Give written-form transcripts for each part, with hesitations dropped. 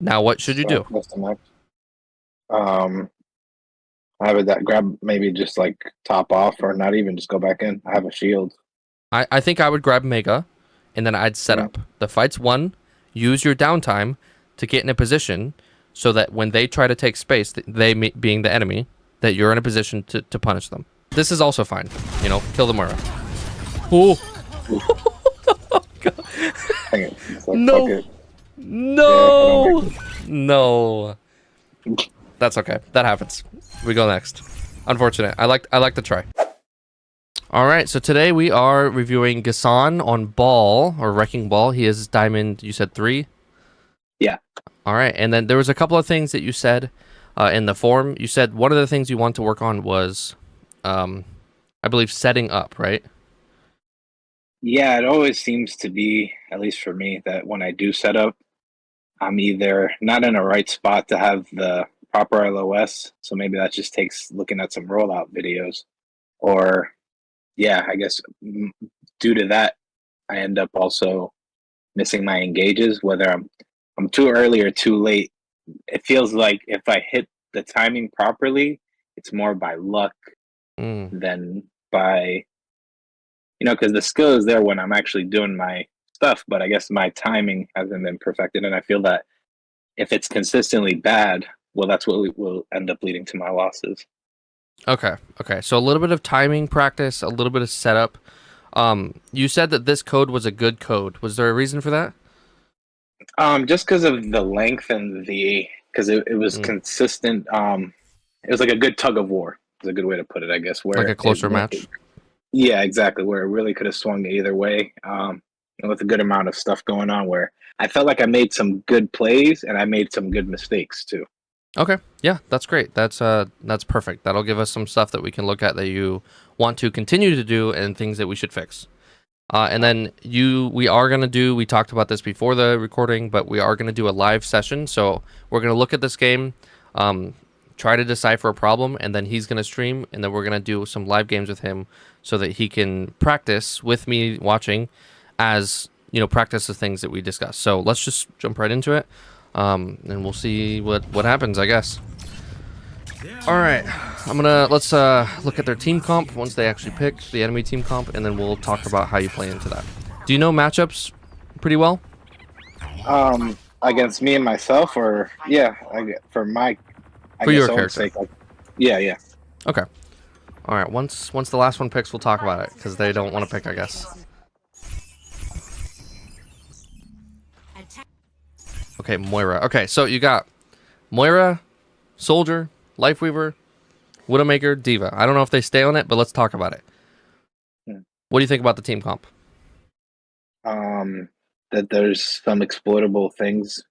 Now, what should you So do? that's the next. Um, I would that grab maybe just like top off or not even just go back in. I have a shield. I think I would grab Mega, and then I'd set Mm. up. The fight's won. Use your downtime to get in a position so that when they try to take space, being the enemy, that you're in a position to punish them. This is also fine. Kill the Moira. Oh, Hang it. It's like fuck no. it. Yeah, I don't No. get No. it. That's okay. That happens. We go next. Unfortunate. I like to try. All right, so today we are reviewing Gassan on Ball or Wrecking Ball. He is Diamond. You said 3. Yeah. All right, and then there was a couple of things that you said in the forum. You said one of the things you want to work on was, I believe, setting up. Right? Yeah, it always seems to be, at least for me, that when I do set up, I'm either not in a right spot to have the proper LOS, so maybe that just takes looking at some rollout videos, or yeah, I guess due to that, I end up also missing my engages, whether I'm too early or too late. It feels like if I hit the timing properly, it's more by luck Mm. than by because the skill is there when I'm actually doing my stuff, but I guess my timing hasn't been perfected, and I feel that if it's consistently bad, well, that's what will end up leading to my losses. Okay. Okay. So a little bit of timing practice, a little bit of setup. You said that this code was a good code. Was there a reason for that? Just because of the length and because it was Mm. consistent. It was like a good tug of war. Is a good way to put it, I guess. Like a Where closer match? yeah, exactly. Where it really could have swung either way. And with a good amount of stuff going on, where I felt like I made some good plays and I made some good mistakes too. Okay. Yeah, that's great. That's perfect. That'll give us some stuff that we can look at that you want to continue to do and things that we should fix. And then we are gonna do. We talked about this before the recording, but we are gonna do a live session. So we're gonna look at this game, try to decipher a problem, and then he's gonna stream, and then we're gonna do some live games with him, so that he can practice with me watching, as practice the things that we discussed. So let's just jump right into it, and we'll see what happens, I guess. All right, let's look at their team comp once they actually pick the enemy team comp, and then we'll talk about how you play into that. Do you know matchups pretty well? Against me and myself, or yeah, for my, I For guess your own character. sake, like, yeah, yeah. Okay. All right. Once the last one picks, we'll talk about it because they don't want to pick, I guess. Okay, Moira. Okay, so you got Moira, Soldier, Lifeweaver, Widowmaker, Diva. I don't know if they stay on it, but let's talk about it. Hmm. What do you think about the team comp? Um, that there's some exploitable things.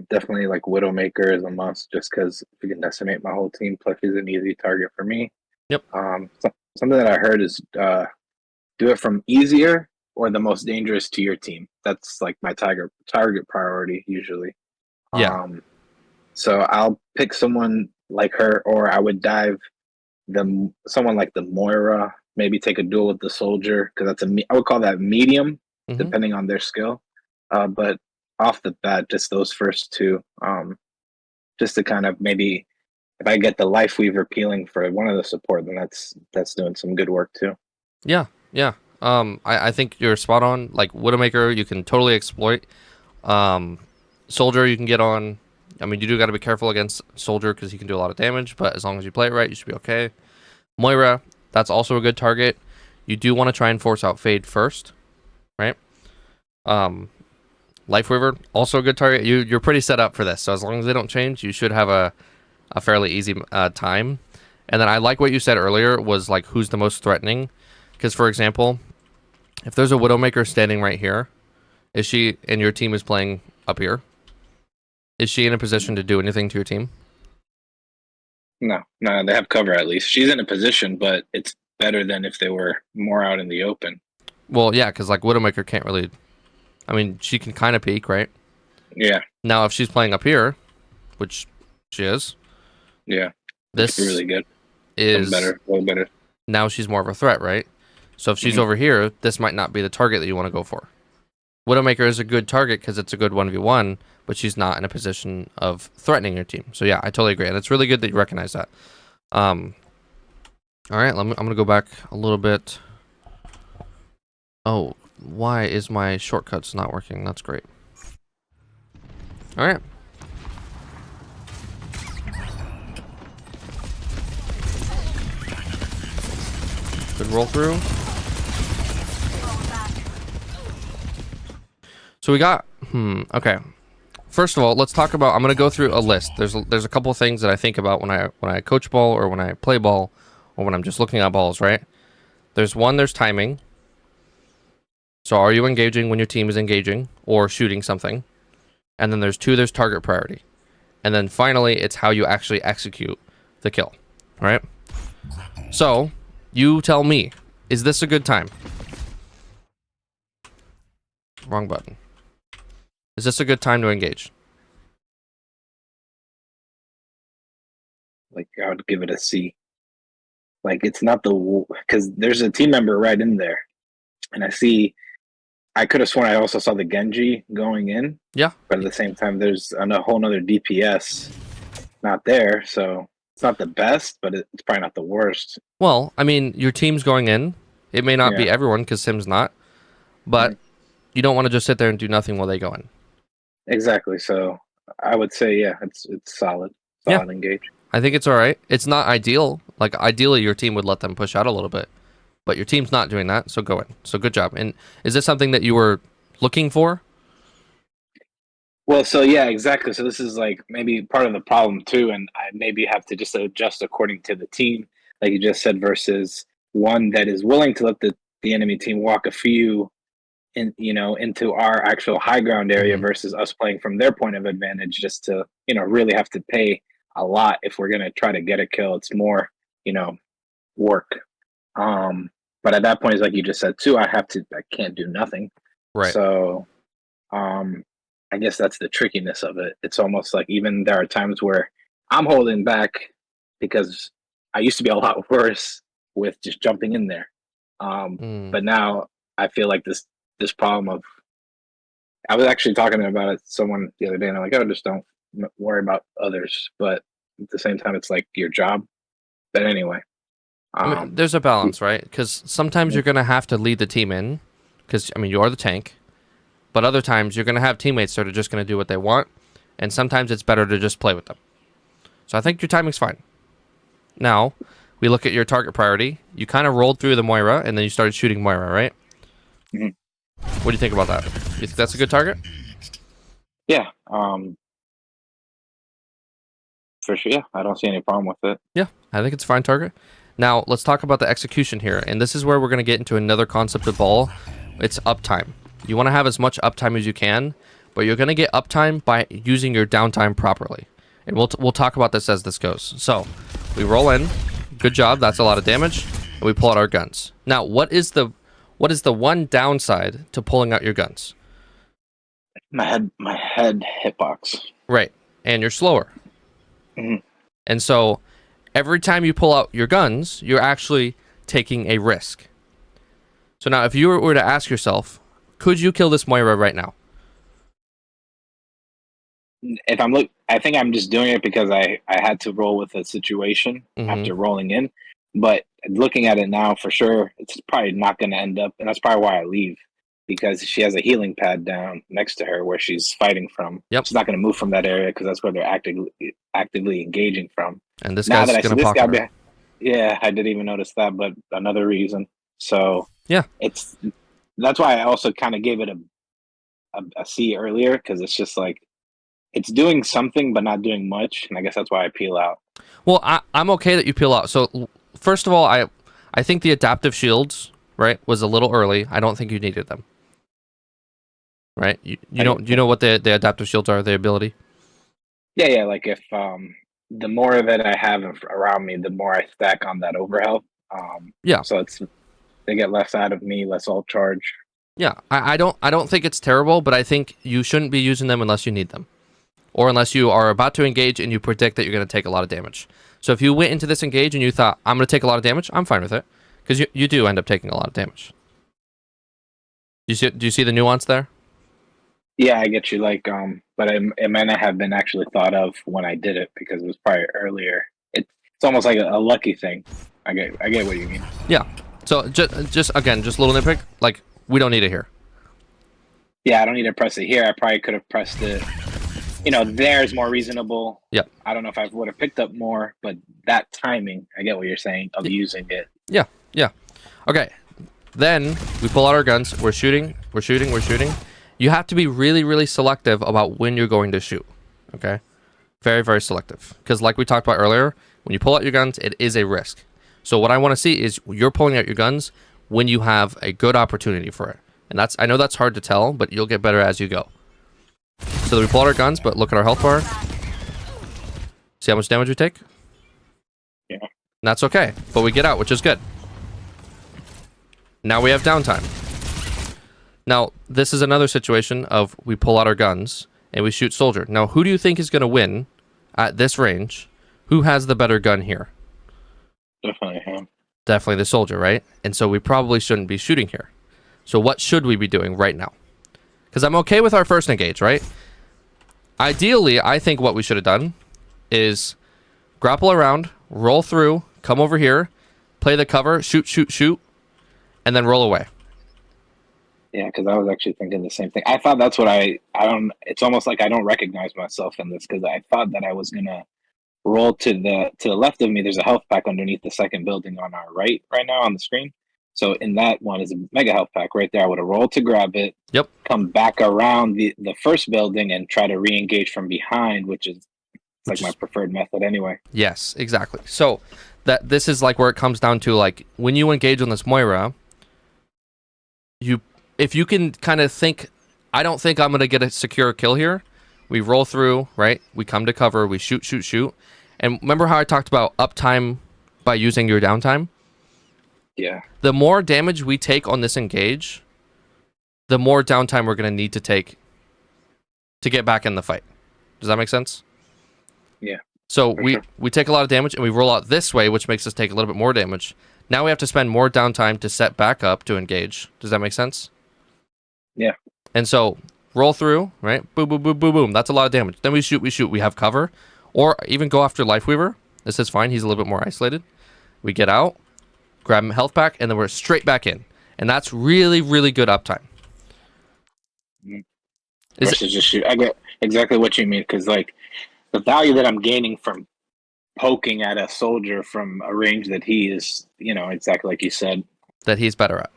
Definitely like Widowmaker is a must, just because you can decimate my whole team. Plus, she's an easy target for me. Yep. Something that I heard is do it from easier or the most dangerous to your team. That's like my target priority usually. Yeah. So I'll pick someone like her, or I would dive someone like the Moira. Maybe take a duel with the Soldier because I would call that medium, Mm-hmm. depending on their skill. But off the bat, just those first two, just to kind of maybe if I get the Life Weaver peeling for one of the support, then that's doing some good work too. Yeah. Yeah. I think you're spot on. Like Widowmaker, you can totally exploit. Um, Soldier, you can get on. I mean, you do got to be careful against Soldier because he can do a lot of damage, but as long as you play it right, you should be okay. Moira, that's also a good target. You do want to try and force out Fade first, right? Um, Lifeweaver, also a good target. You're pretty set up for this, so as long as they don't change, you should have a fairly easy time. And then I like what you said earlier was like who's the most threatening, because for example, if there's a Widowmaker standing right here, is she and your team is playing up here? Is she in a position to do anything to your team? No, no, they have cover at least. She's in a position, but it's better than if they were more out in the open. Well, yeah, because like Widowmaker can't really. I mean, she can kind of peek, right? Yeah, Now, if she's playing up here, which she is, yeah, it's this really good. Some is better, way better. now she's more of a threat, right? So if she's Hmm. over here, this might not be the target that you want to go for. Widowmaker is a good target because it's a good 1v1, but she's not in a position of threatening your team. So yeah, I totally agree, and it's really good that you recognize that. All right, I'm gonna go back a little bit. Oh, why is my shortcuts not working? That's great. All right. Good roll through. So we got, okay. First of all, let's talk about, I'm going to go through a list. There's a couple of things that I think about when I coach ball or when I play ball or when I'm just looking at balls, right? There's timing. So are you engaging when your team is engaging or shooting something? And then there's target priority. And then finally, it's how you actually execute the kill, right? So you tell me, is this a good time? Wrong button. Is this a good time to engage? Like I would give it a C. Like it's not because there's a team member right in there, and I could have sworn I also saw the Genji going in. Yeah. But at the same time, there's a whole nother DPS not there, so it's not the best, but it's probably not the worst. Well, I mean, your team's going in. It may not be everyone because Sim's not, but you don't want to just sit there and do nothing while they go in. Exactly. So I would say, it's solid. Solid engage. I think it's all right. It's not ideal. Like ideally, your team would let them push out a little bit, but your team's not doing that. So go in. So good job. And is this something that you were looking for? Well, so yeah, exactly. So this is like maybe part of the problem too, and I maybe have to just adjust according to the team, like you just said, versus one that is willing to let the enemy team walk a few into our actual high ground area versus us playing from their point of advantage just to, really have to pay a lot if we're going to try to get a kill. It's more, work. But at that point, it's like you just said too, I can't do nothing. Right. So, I guess that's the trickiness of it. It's almost like even there are times where I'm holding back because I used to be a lot worse with just jumping in there. But now I feel like this problem of, I was actually talking about it to someone the other day, and I'm like, oh, just don't worry about others. But at the same time, it's like your job. But anyway, I mean, there's a balance, right? Because sometimes you're going to have to lead the team in because, I mean, you are the tank. But other times you're going to have teammates that are just going to do what they want. And sometimes it's better to just play with them. So I think your timing's fine. Now, we look at your target priority. You kind of rolled through the Moira, and then you started shooting Moira, right? What do you think about that? You think that's a good target? Yeah. For sure. Yeah, I don't see any problem with it. Yeah, I think it's a fine target. Now, let's talk about the execution here. And this is where we're going to get into another concept of ball. It's uptime. You want to have as much uptime as you can, but you're going to get uptime by using your downtime properly. And we'll talk about this as this goes. So, we roll in. Good job. That's a lot of damage. And we pull out our guns. Now, what is the one downside to pulling out your guns? My head hitbox. Right. And you're slower. And so every time you pull out your guns, you're actually taking a risk. So now if you were to ask yourself, could you kill this Moira right now? I think I'm just doing it because I had to roll with a situation after rolling in. But looking at it now, for sure, it's probably not going to end up, and that's probably why I leave, because she has a healing pad down next to her where she's fighting from. Yep. She's not going to move from that area because that's where they're actively engaging from. And this guy's going to pocket her. Yeah, I didn't even notice that, but another reason. So yeah, that's why I also kind of gave it a C earlier, because it's just like it's doing something but not doing much, and I guess that's why I peel out. Well, I'm okay that you peel out. So first of all, I think the adaptive shields, right, was a little early. I don't think you needed them. Right? You know what the adaptive shields are, the ability? Yeah, like if the more that I have around me, the more I stack on that overhealth. Yeah. So they get less out of me, less ult charge. Yeah, I don't think it's terrible, but I think you shouldn't be using them unless you need them. Or unless you are about to engage and you predict that you're going to take a lot of damage. So if you went into this engage and you thought, I'm going to take a lot of damage, I'm fine with it. Because you do end up taking a lot of damage. Do you see the nuance there? Yeah, I get you. Like, but it might not have been actually thought of when I did it because it was probably earlier. It's almost like a lucky thing. I get what you mean. Yeah. So just again, just a little nitpick. Like we don't need it here. Yeah, I don't need to press it here. I probably could have pressed it. There's more reasonable. Yep. I don't know if I would have picked up more, but that timing, I get what you're saying of using it. Yeah. Yeah. Okay. Then we pull out our guns. We're shooting. We're shooting. We're shooting. You have to be really, really selective about when you're going to shoot. Okay. Very, very selective. Because like we talked about earlier, when you pull out your guns, it is a risk. So what I want to see is you're pulling out your guns when you have a good opportunity for it. And I know that's hard to tell, but you'll get better as you go. So we pull out our guns, but look at our health bar. See how much damage we take? Yeah. And that's okay. But we get out, which is good. Now we have downtime. Now, this is another situation of we pull out our guns and we shoot soldier. Now, who do you think is going to win at this range? Who has the better gun here? Definitely him. Definitely the soldier, right? And so we probably shouldn't be shooting here. So what should we be doing right now? Because I'm okay with our first engage, right? Ideally, I think what we should have done is grapple around, roll through, come over here, play the cover, shoot, shoot, shoot, and then roll away. Yeah, because I was actually thinking the same thing. I thought that's what I don't. It's almost like I don't recognize myself in this because I thought that I was gonna roll to the left of me. There's a health pack underneath the second building on our right now on the screen. So in that one is a mega health pack right there. I would have rolled to grab it. Yep. Come back around the first building and try to re-engage from behind, which is like my preferred method anyway. Yes, exactly. So this is like where it comes down to like when you engage on this Moira, if you can kind of think, I don't think I'm going to get a secure kill here. We roll through, right? We come to cover, we shoot, shoot, shoot. And remember how I talked about uptime by using your downtime? Yeah. The more damage we take on this engage, the more downtime we're going to need to take to get back in the fight. Does that make sense? Yeah. So we take a lot of damage and we roll out this way, which makes us take a little bit more damage. Now we have to spend more downtime to set back up to engage. Does that make sense? Yeah. And so roll through, right? Boom, boom, boom, boom, boom. That's a lot of damage. Then we shoot. We have cover. Or even go after Lifeweaver. This is fine. He's a little bit more isolated. We get out, grab him health pack, and then we're straight back in. And that's really, really good uptime. Versus just shoot. I get exactly what you mean because like the value that I'm gaining from poking at a soldier from a range that he is, exactly like you said, that he's better at.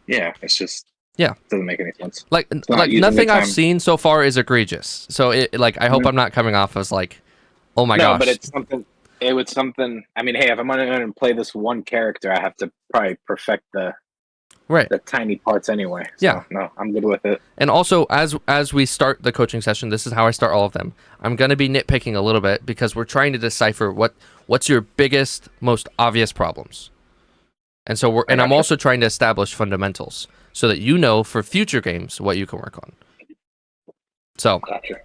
Yeah, it's just doesn't make any sense. Like nothing I've seen so far is egregious. So I hope I'm not coming off as like, oh my gosh. No, but it's something. It was something. I mean, hey, if I'm going to play this one character, I have to probably perfect the tiny parts anyway. So, yeah. No, I'm good with it. And also, as we start the coaching session, this is how I start all of them. I'm going to be nitpicking a little bit because we're trying to decipher what's your biggest, most obvious problems. And so I'm also trying to establish fundamentals so that you know for future games what you can work on. So, gotcha.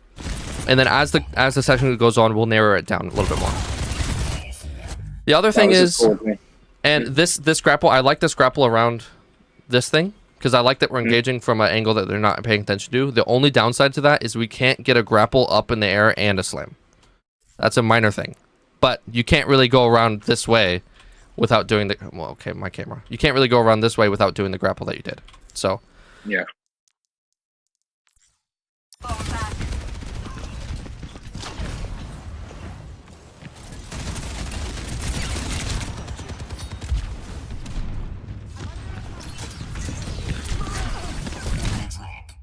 And then as the session goes on, we'll narrow it down a little bit more. The other thing is, and this grapple, I like this grapple around this thing because I like that we're engaging from an angle that they're not paying attention to. The only downside to that is we can't get a grapple up in the air and a slam. That's a minor thing, but you can't really go around this way without doing the. Well, okay, my camera. You can't really go around this way without doing the grapple that you did. So. Yeah.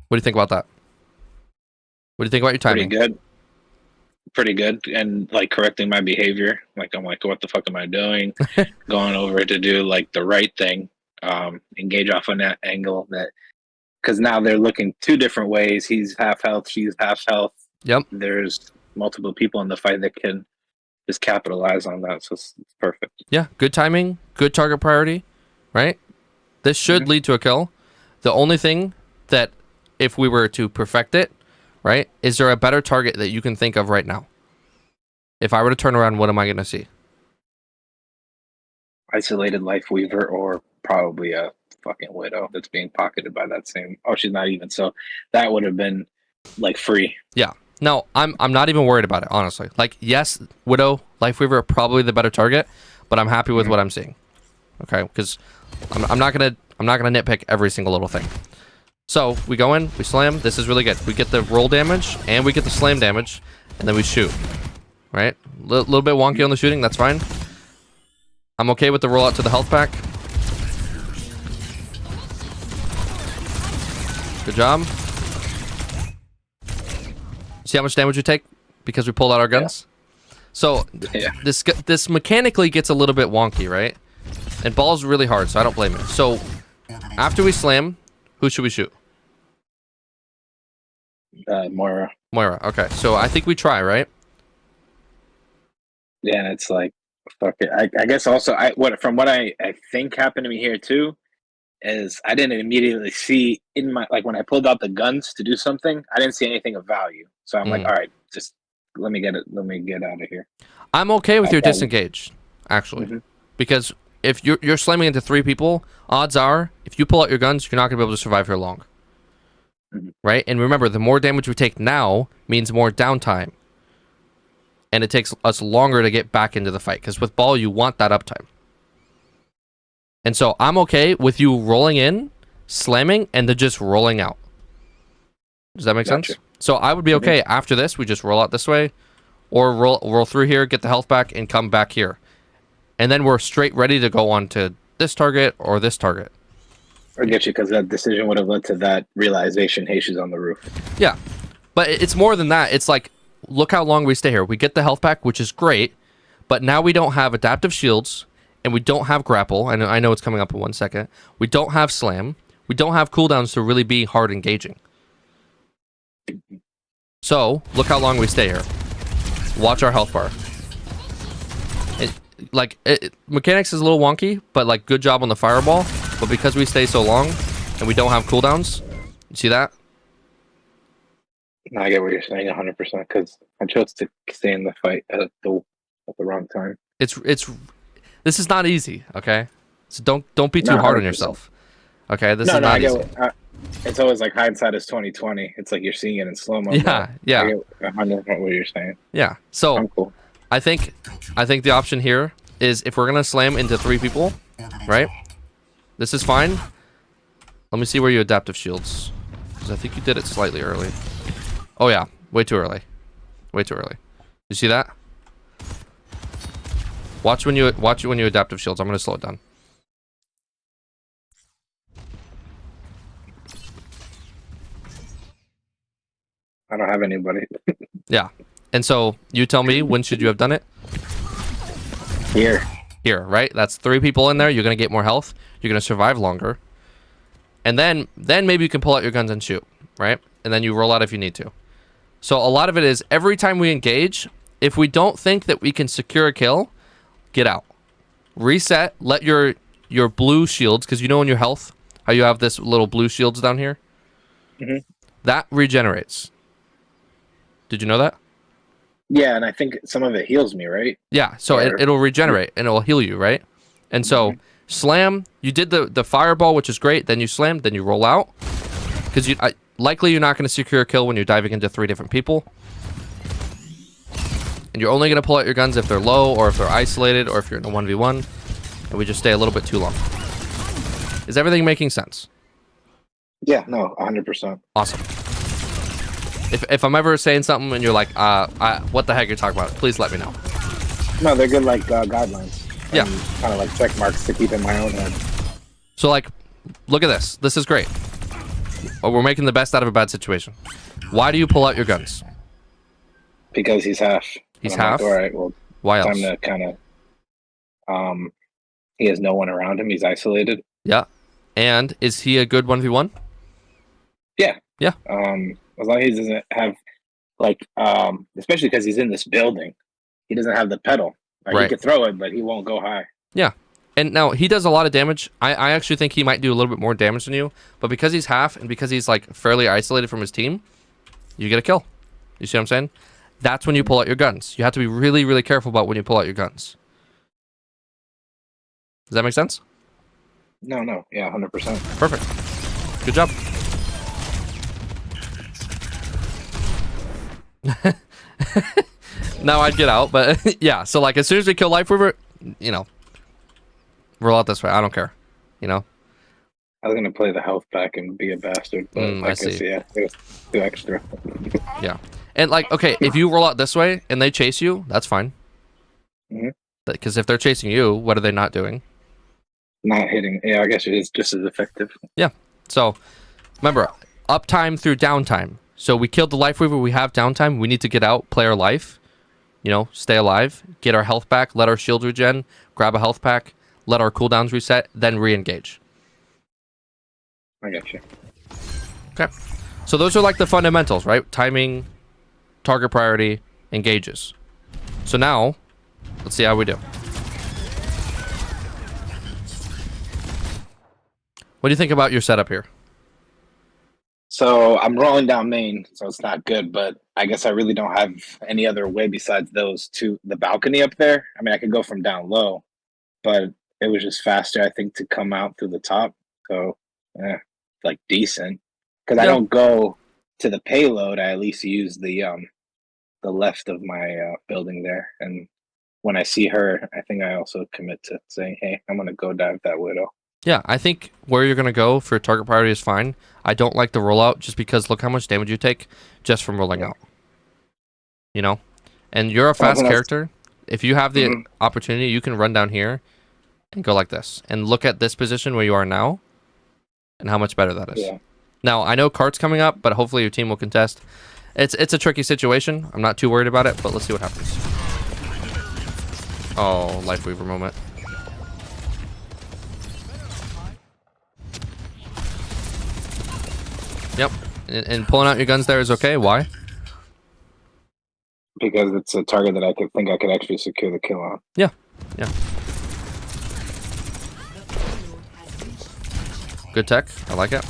What do you think about that? What do you think about your timing? Pretty good. And like correcting my behavior. Like I'm like, what the fuck am I doing? Going over to do like the right thing. Engage off on that angle because now they're looking two different ways. He's half health, she's half health. Yep. There's multiple people in the fight that can just capitalize on that. So it's perfect. Yeah. Good timing, good target priority, right? This should lead to a kill. The only thing that if we were to perfect it, right, is there a better target that you can think of right now? If I were to turn around, what am I going to see? Isolated Lifeweaver or probably a fucking Widow that's being pocketed by that same. Oh, she's not even. So that would have been like free. Yeah. No, I'm not even worried about it, honestly. Like, yes, Widow, Lifeweaver are probably the better target, but I'm happy with what I'm seeing. Okay, because I'm not gonna nitpick every single little thing. So we go in, we slam. This is really good. We get the roll damage and we get the slam damage, and then we shoot. Right? Little bit wonky on the shooting. That's fine. I'm okay with the rollout to the health pack. Good job. See how much damage we take because we pulled out our guns? Yeah. So this mechanically gets a little bit wonky, right? And ball's really hard, so I don't blame it. So after we slam, who should we shoot? Moira. Moira, okay. So I think we try, right? Yeah, and it's like, fuck it. I guess also, from what I think happened to me here too, is I didn't immediately see in my, like when I pulled out the guns to do something, I didn't see anything of value. So I'm like, all right, just let me get out of here. I'm okay with your disengage, actually, because if you're slamming into 3 people, odds are if you pull out your guns, you're not gonna be able to survive here long, right? And remember, the more damage we take now means more downtime, and it takes us longer to get back into the fight. Because with ball, you want that uptime. And so I'm okay with you rolling in, slamming, and then just rolling out. Does that make sense? So I would be okay after this. We just roll out this way, or roll through here, get the health back, and come back here. And then we're straight ready to go on to this target or this target. Or get you, because that decision would have led to that realization, hey, she's on the roof. Yeah. But it's more than that. It's like, look how long we stay here. We get the health back, which is great, but now we don't have adaptive shields, and we don't have grapple. I know it's coming up in 1 second. We don't have slam. We don't have cooldowns to really be hard engaging. So, look how long we stay here. Watch our health bar. Mechanics is a little wonky, but like good job on the fireball. But because we stay so long and we don't have cooldowns, you see that? No, I get what you're saying 100% because I chose to stay in the fight at the wrong time. This is not easy, okay? So don't be too hard on yourself. Okay, this is not easy. It's always like hindsight is 20/20. It's like you're seeing it in slow mo. Yeah. I get 100% what you're saying. Yeah. So I'm cool. I think the option here is if we're gonna slam into 3 people, right? This is fine. Let me see where you adaptive shields, because I think you did it slightly early. Oh yeah, way too early. Way too early. You see that? Watch when you adaptive shields. I'm gonna slow it down. I don't have anybody. Yeah. And so you tell me, when should you have done it? Here, right? That's 3 people in there. You're gonna get more health. You're gonna survive longer. And then maybe you can pull out your guns and shoot, right? And then you roll out if you need to. So a lot of it is every time we engage, if we don't think that we can secure a kill, get out. Reset, let your blue shields, because you know in your health, how you have this little blue shields down here? That regenerates. Did you know that? Yeah, and I think some of it heals me, right? Yeah, so it'll regenerate, and it'll heal you, right? And so, slam, you did the fireball, which is great, then you slam, then you roll out. Because likely you're not going to secure a kill when you're diving into 3 different people. And you're only going to pull out your guns if they're low, or if they're isolated, or if you're in a 1v1. And we just stay a little bit too long. Is everything making sense? Yeah, no, 100%. Awesome. If I'm ever saying something and you're like, what the heck you're talking about, please let me know. No, they're good, like, guidelines. Yeah. Kind of like check marks to keep in my own head. So, like, look at this. This is great. Oh, we're making the best out of a bad situation. Why do you pull out your guns? Because he's half. He's half? Like, all right, well, why else? Time to kind of, he has no one around him. He's isolated. Yeah. And is he a good 1v1? Yeah. Yeah. As long as he doesn't have, like, especially because he's in this building, he doesn't have the pedal. Like, right. He could throw it, but he won't go high. Yeah. And now he does a lot of damage. I actually think he might do a little bit more damage than you, but because he's half and because he's like fairly isolated from his team, you get a kill. You see what I'm saying? That's when you pull out your guns. You have to be really, really careful about when you pull out your guns. Does that make sense? No. Yeah, 100%. Perfect. Good job. Now I'd get out, but yeah. So like, as soon as we kill Life Weaver, you know, roll out this way. I don't care. You know. I was gonna play the health pack and be a bastard, but I I guess see. yeah, it was 2 extra. Yeah. And like, okay, if you roll out this way and they chase you, that's fine. Mhm. Because if they're chasing you, what are they not doing? Not hitting. Yeah, I guess it is just as effective. Yeah. So remember, uptime through downtime. So we killed the Life Weaver. We have downtime. We need to get out, play our life. You know, stay alive, get our health back, let our shield regen, grab a health pack, let our cooldowns reset, then re-engage. I got you. Okay. So those are like the fundamentals, right? Timing, target priority, engages. So now, let's see how we do. What do you think about your setup here? So I'm rolling down main, so it's not good, but I guess I really don't have any other way besides those two. The balcony up there. I mean, I could go from down low, but it was just faster, I think, to come out through the top. So, like decent. Because I Yeah. don't go to the payload. I at least use the left of my building there. And when I see her, I think I also commit to saying, "Hey, I'm gonna go dive that widow." Yeah, I think where you're going to go for target priority is fine. I don't like the rollout just because look how much damage you take just from rolling Yeah. out. You know? And you're a And I fast think that's character. If you have the mhm, opportunity, you can run down here and go like this. And look at this position where you are now and how much better that is. yeah. Now, I know cart's coming up, but hopefully your team will contest. It's a tricky situation. I'm not too worried about it, but let's see what happens. Oh, Life Weaver moment. Yep. And pulling out your guns there is okay. Why? Because it's a target that I could think I could actually secure the kill on. Yeah. Yeah. Good tech. I like it.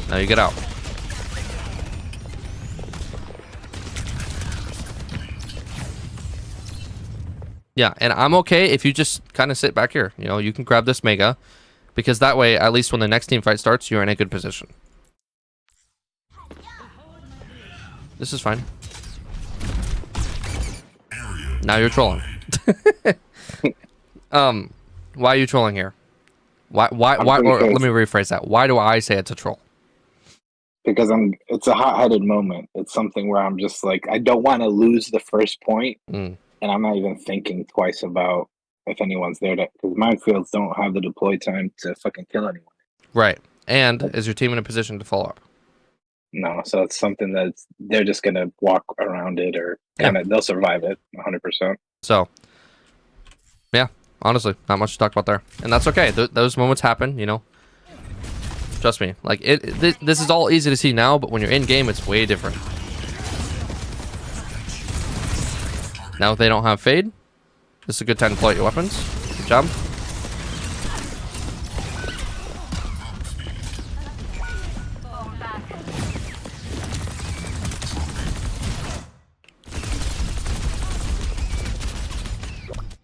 Now you get out. Yeah, and I'm okay if you just kind of sit back here. You know, you can grab this Mega, because that way, at least when the next team fight starts, you're in a good position. This is fine. Now you're trolling. Why are you trolling here? Why, or let me rephrase that. Why do I say it's a troll? Because it's a hot-headed moment. It's something where I'm just like, I don't want to lose the first point, Mm, and I'm not even thinking twice about if anyone's there to, because minefields don't have the deploy time to fucking kill anyone. right. And is your team in a position to follow up? No, so it's something that they're just gonna walk around it or Yeah. kind of they'll survive it 100%. So, yeah, honestly, not much to talk about there, and that's okay. Those moments happen, you know. Trust me. Like this is all easy to see now, but when you're in game, it's way different. Now if they don't have fade, this is a good time to pull out your weapons. Good job.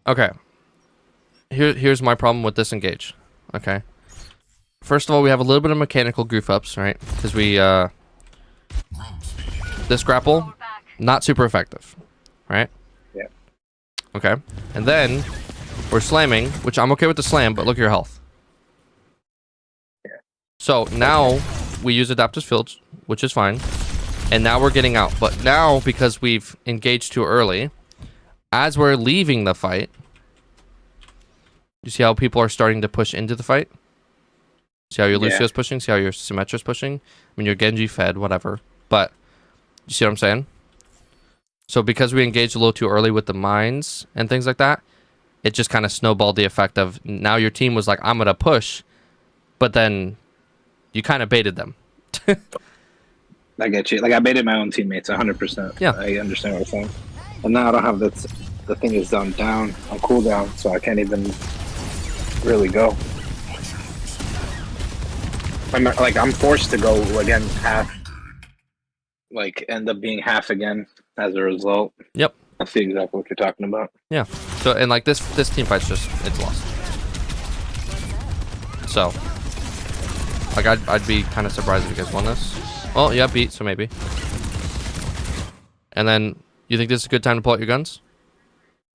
Okay. Here's my problem with this engage. Okay. First of all, we have a little bit of mechanical goof ups, right? Because we this grapple, not super effective, right? Yeah. Okay. And then we're slamming, which I'm okay with the slam, but look at your health. Yeah. So now we use adaptive fields, which is fine. And now we're getting out. But now, because we've engaged too early, as we're leaving the fight, you see how people are starting to push into the fight? See how your Lucio's pushing? See how your Symmetra's pushing? I mean, your Genji fed, whatever. But, you see what I'm saying? So because we engaged a little too early with the mines and things like that, it just kind of snowballed the effect of now your team was like, I'm going to push, but then you kind of baited them. I get you. Like I baited my own teammates 100%. Yeah. I understand what you're saying. And now I don't have that. The thing is down on cooldown, so I can't even really go. I'm forced to go again half. Like end up being half again as a result. Yep. I see exactly what you're talking about. Yeah. So and like this team fight's just it's lost. So, like, I'd be kind of surprised if you guys won this. Well, yeah, beat, so maybe. And then, you think this is a good time to pull out your guns?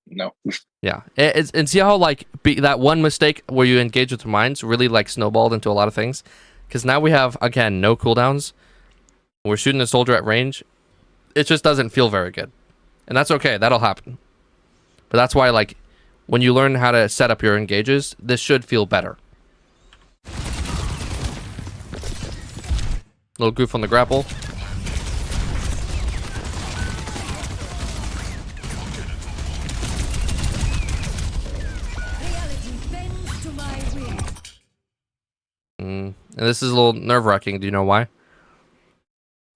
No. Yeah. And see how, like, that one mistake where you engage with your mines really, like, snowballed into a lot of things? Because now we have, again, no cooldowns. We're shooting a soldier at range. It just doesn't feel very good. And that's okay. That'll happen. But that's why, like, when you learn how to set up your engages, this should feel better. Little goof on the grapple. And this is a little nerve-wracking. Do you know why?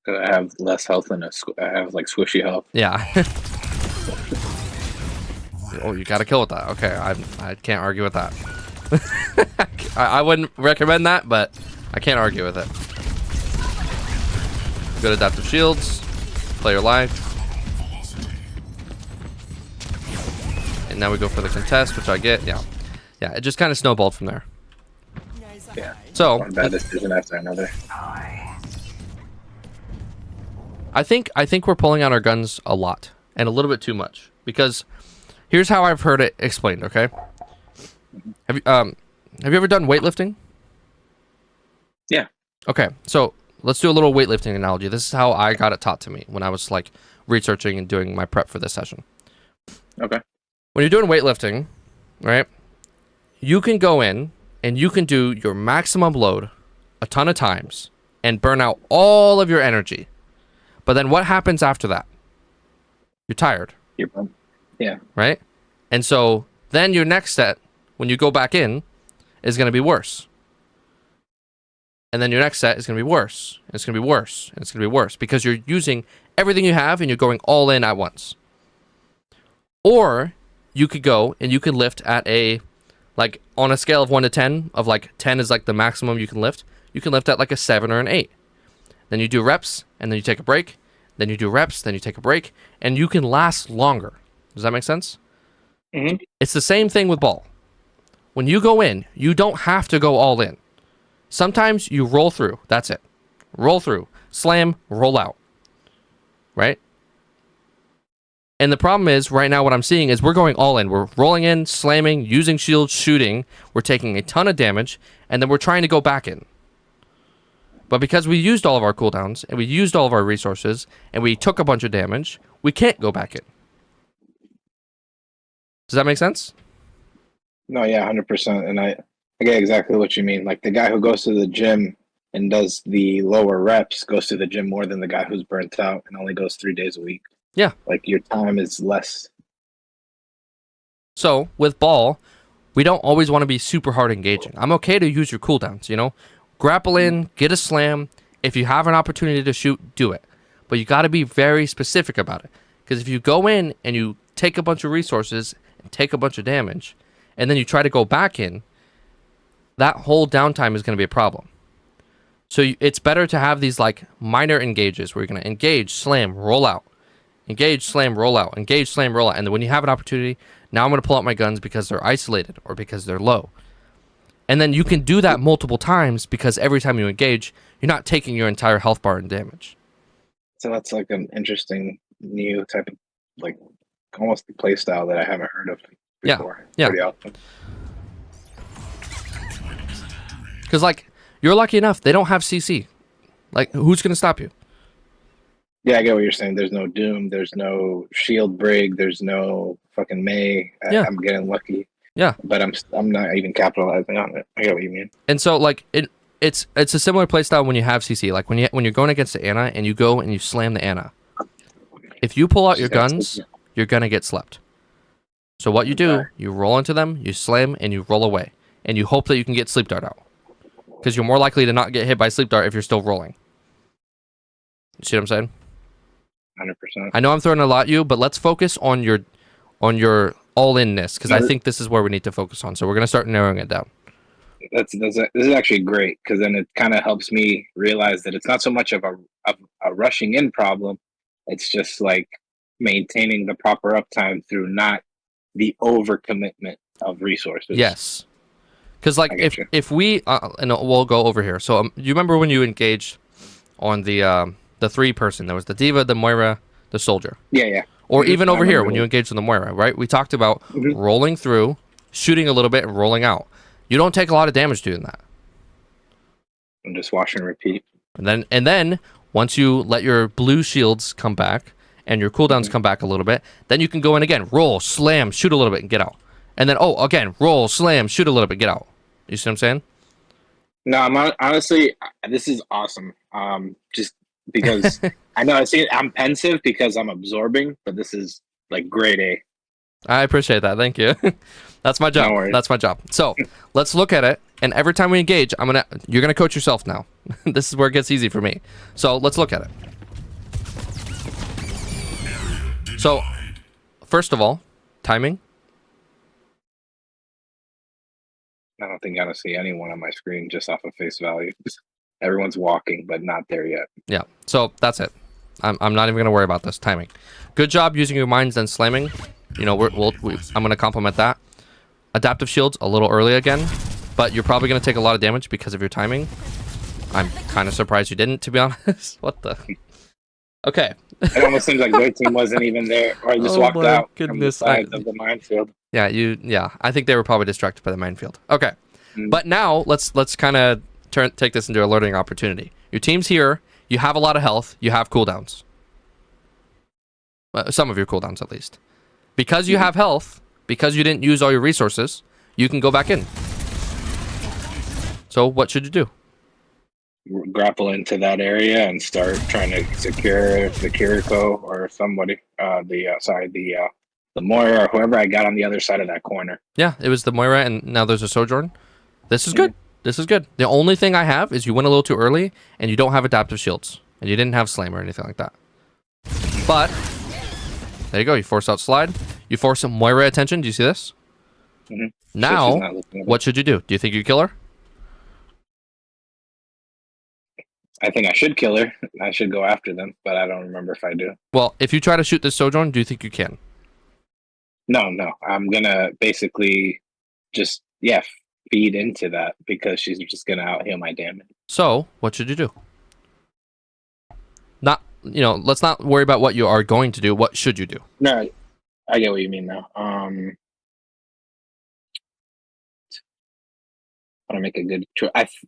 Because I have less health and I have like squishy health. Yeah. Oh, you got to kill with that. Okay, I can't argue with that. I wouldn't recommend that, but I can't argue with it. Good adaptive shields. Play your life. And now we go for the contest, which I get. Yeah. Yeah, it just kind of snowballed from there. Yeah. So, one bad decision after another. I think we're pulling out our guns a lot and a little bit too much, because here's how I've heard it explained, okay? Have you ever done weightlifting? Yeah. Okay. So, let's do a little weightlifting analogy. This is how I got it taught to me when I was like researching and doing my prep for this session. Okay. When you're doing weightlifting, right? You can go in and you can do your maximum load a ton of times and burn out all of your energy. But then what happens after that? You're tired. Yeah. Right? And so then your next set, when you go back in, is going to be worse. And then your next set is going to be worse. And it's going to be worse. And it's going to be worse. Because you're using everything you have and you're going all in at once. Or you could go and you can lift at a, like, on a scale of 1 to 10, of like 10 is like the maximum you can lift. You can lift at like a 7 or an 8. Then you do reps, and then you take a break. Then you do reps, then you take a break. And you can last longer. Does that make sense? Mm-hmm. It's the same thing with ball. When you go in, you don't have to go all in. Sometimes you roll through. That's it. Roll through. Slam, roll out. Right? And the problem is, right now what I'm seeing is we're going all in. We're rolling in, slamming, using shields, shooting. We're taking a ton of damage, and then we're trying to go back in. But because we used all of our cooldowns, and we used all of our resources, and we took a bunch of damage, we can't go back in. Does that make sense? No, yeah, 100%. And I get exactly what you mean. Like the guy who goes to the gym and does the lower reps goes to the gym more than the guy who's burnt out and only goes 3 days a week. Yeah. Like your time is less. So, with ball, we don't always want to be super hard engaging. I'm okay to use your cooldowns, you know? Grapple in, get a slam. If you have an opportunity to shoot, do it. But you got to be very specific about it. Because if you go in and you take a bunch of resources and take a bunch of damage, and then you try to go back in, that whole downtime is going to be a problem. So it's better to have these like minor engages where you're going to engage, slam, roll out. Engage, slam, roll out. Engage, slam, roll out. And then when you have an opportunity, now I'm going to pull out my guns because they're isolated or because they're low. And then you can do that multiple times because every time you engage, you're not taking your entire health bar and damage. So that's like an interesting new type of like almost play style that I haven't heard of before. Yeah. Pretty often. Because like you're lucky enough, they don't have CC. Like who's going to stop you? Yeah, I get what you're saying. There's no Doom. There's no Shield Brig. There's no fucking May. Yeah. I'm getting lucky. Yeah. But I'm not even capitalizing on it. I get what you mean. And so like it's a similar playstyle when you have CC. Like when you're going against the Ana and you go and you slam the Ana. If you pull out your guns, you're gonna get slept. So what you do, you roll into them, you slam, and you roll away, and you hope that you can get sleep dart out, because you're more likely to not get hit by sleep dart if you're still rolling. You see what I'm saying? 100%. I know I'm throwing a lot at you, but let's focus on your all-inness, because I think this is where we need to focus on. So we're gonna start narrowing it down. This is actually great, because then it kind of helps me realize that it's not so much of a rushing in problem. It's just like maintaining the proper uptime through not the overcommitment of resources. Yes, Because like I get you. if we and we'll go over here. So you remember when you engaged on the 3-person? There was the diva, the Moira, the soldier. Yeah, yeah. Or even I over here remember when you those. engaged on the Moira, right? We talked about Mhm. rolling through, shooting a little bit, and rolling out. You don't take a lot of damage doing that. And just wash and repeat. And then once you let your blue shields come back and your cooldowns Mhm. come back a little bit, then you can go in again, roll, slam, shoot a little bit, and get out. And then again, roll, slam, shoot a little bit, get out. You see what I'm saying? No, honestly, this is awesome. Just because I know I'm pensive because I'm absorbing, but this is like grade A. I appreciate that. Thank you. That's my No job. worries. That's my job. So let's look at it. And every time we engage, you're gonna coach yourself now. This is where it gets easy for me. So let's look at it. So first of all, timing. I don't think I'm gonna see anyone on my screen just off of face value. Everyone's walking, but not there yet. Yeah. So that's it. I'm not even gonna worry about this timing. Good job using your minds and slamming. You know, I'm gonna compliment that. Adaptive shields a little early again, but you're probably gonna take a lot of damage because of your timing. I'm kind of surprised you didn't, to be honest. What the? Okay. It almost seems like their team wasn't even there, or just Oh walked my out from the goodness. side of the minefield. Yeah. I think they were probably distracted by the minefield. Okay. Mm. But now let's kind of take this into a learning opportunity. Your team's here. You have a lot of health. You have cooldowns. Some of your cooldowns, at least. Because you have health, because you didn't use all your resources, you can go back in. So what should you do? Grapple into that area and start trying to secure the Kiriko or somebody. The Moira or whoever I got on the other side of that corner. Yeah, it was the Moira, and now there's a Sojourn. This is good. This is good. The only thing I have is you went a little too early, and you don't have adaptive shields, and you didn't have Slam or anything like that. But there you go. You force out slide. You force some Moira attention. Do you see this? Mm-hmm. Now, what should you do? Do you think you kill her? I think I should kill her. I should go after them, but I don't remember if I do. Well, if you try to shoot this Sojourn, do you think you can? No. I'm gonna basically just feed into that because she's just gonna out heal my damage. So, what should you do? Let's not worry about what you are going to do. What should you do? No, I get what you mean now. I want to make a good choice.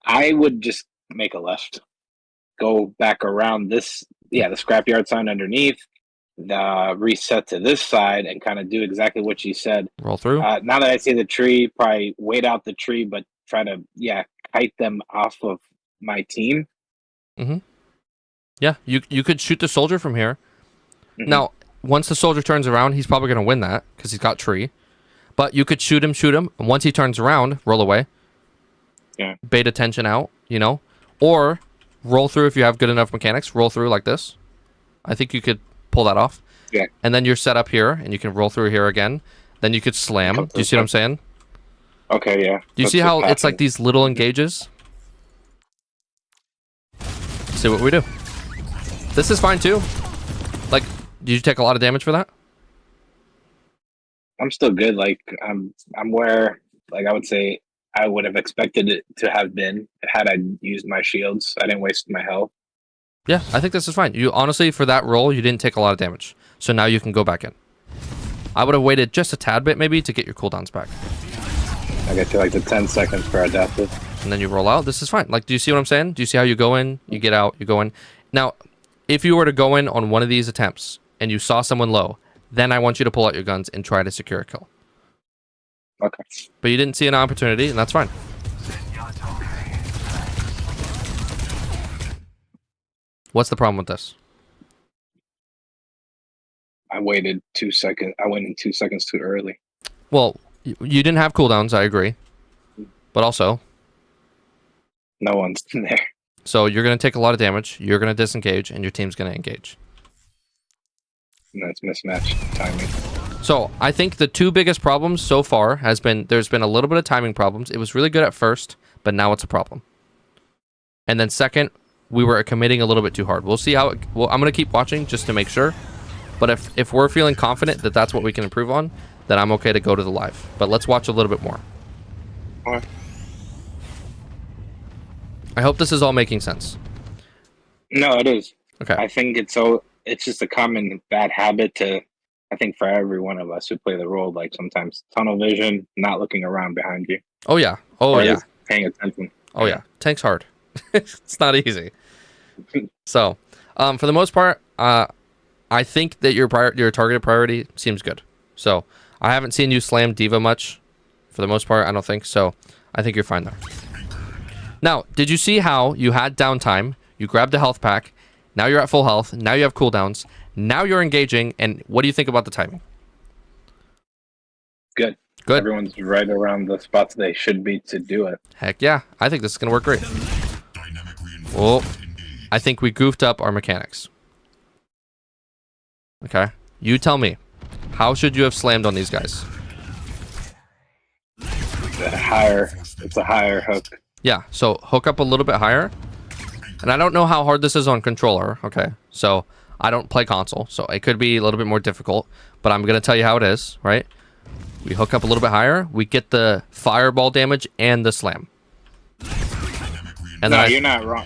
I would just make a left, go back around this, the scrapyard sign underneath, the reset to this side, and kind of do exactly what you said. Roll through. Now that I see the tree, probably wait out the tree, but try to kite them off of my team. Mm-hmm. Yeah, you could shoot the soldier from here. Mm-hmm. Now, once the soldier turns around, he's probably going to win that because he's got tree. But you could shoot him, and once he turns around, roll away. Yeah. Bait attention out, or roll through if you have good enough mechanics. Roll through like this. I think you could pull that off. Yeah. And then you're set up here, and you can roll through here again. Then you could slam. Do you see what I'm saying? Okay, yeah. Do you see how it's like these little engages? See what we do. This is fine too. Like, did you take a lot of damage for that? I'm still good. Like I'm where I would say I would have expected it to have been had I used my shields. I didn't waste my health. Yeah, I think this is fine. You honestly, for that roll, you didn't take a lot of damage. So now you can go back in. I would have waited just a tad bit maybe to get your cooldowns back. I get to like the 10 seconds for adaptive. And then you roll out. This is fine. Like, do you see what I'm saying? Do you see how you go in, you get out, you go in? Now, if you were to go in on one of these attempts and you saw someone low, then I want you to pull out your guns and try to secure a kill. Okay. But you didn't see an opportunity, and that's fine. What's the problem with this? I waited 2 seconds. I went in 2 seconds too early. Well, you didn't have cooldowns, I agree. But also, no one's there. So you're going to take a lot of damage, you're going to disengage, and your team's going to engage. And that's mismatched timing. So I think the two biggest problems so far has been there's been a little bit of timing problems. It was really good at first, but now it's a problem. And then second, we were committing a little bit too hard. We'll see how I'm going to keep watching just to make sure. But if we're feeling confident that that's what we can improve on, then I'm okay to go to the live. But let's watch a little bit more. Okay. I hope this is all making sense. No, it is. Okay. I think it's just a common bad habit to, I think, for every one of us who play the role, like sometimes tunnel vision, not looking around behind you, Oh yeah. Oh or at yeah. least paying attention. Oh yeah. Tank's hard. It's not easy. So, for the most part, I think that your targeted priority seems good. So I haven't seen you slam Diva much. For the most part, I don't think so. I think you're fine there. Now, did you see how you had downtime? You grabbed a health pack. Now you're at full health. Now you have cooldowns. Now you're engaging. And what do you think about the timing? Good. Good. Everyone's right around the spots they should be to do it. Heck yeah. I think this is going to work great. Well, I think we goofed up our mechanics. Okay. You tell me. How should you have slammed on these guys? It's a higher hook. Yeah, so hook up a little bit higher. And I don't know how hard this is on controller, okay? So I don't play console, so it could be a little bit more difficult, but I'm going to tell you how it is, right? We hook up a little bit higher, we get the fireball damage and the slam. And no, you're not wrong.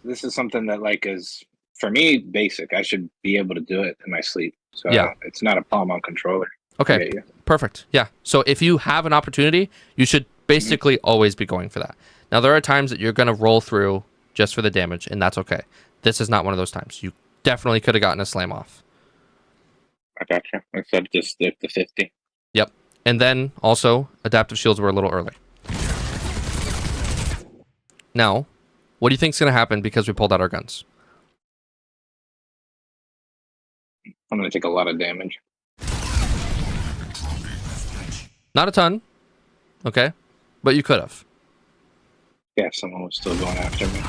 This is something that, like, is, for me, basic. I should be able to do it in my sleep. So yeah, it's not a problem on controller. Okay, perfect. Yeah, so if you have an opportunity, you should basically always be going for that. Now, there are times that you're going to roll through just for the damage, and that's okay. This is not one of those times. You definitely could have gotten a slam off. I gotcha. Except just the 50. Yep. And then, also, adaptive shields were a little early. Now, what do you think is going to happen because we pulled out our guns? I'm going to take a lot of damage. Not a ton. Okay. But you could have. Yeah, if someone was still going after me.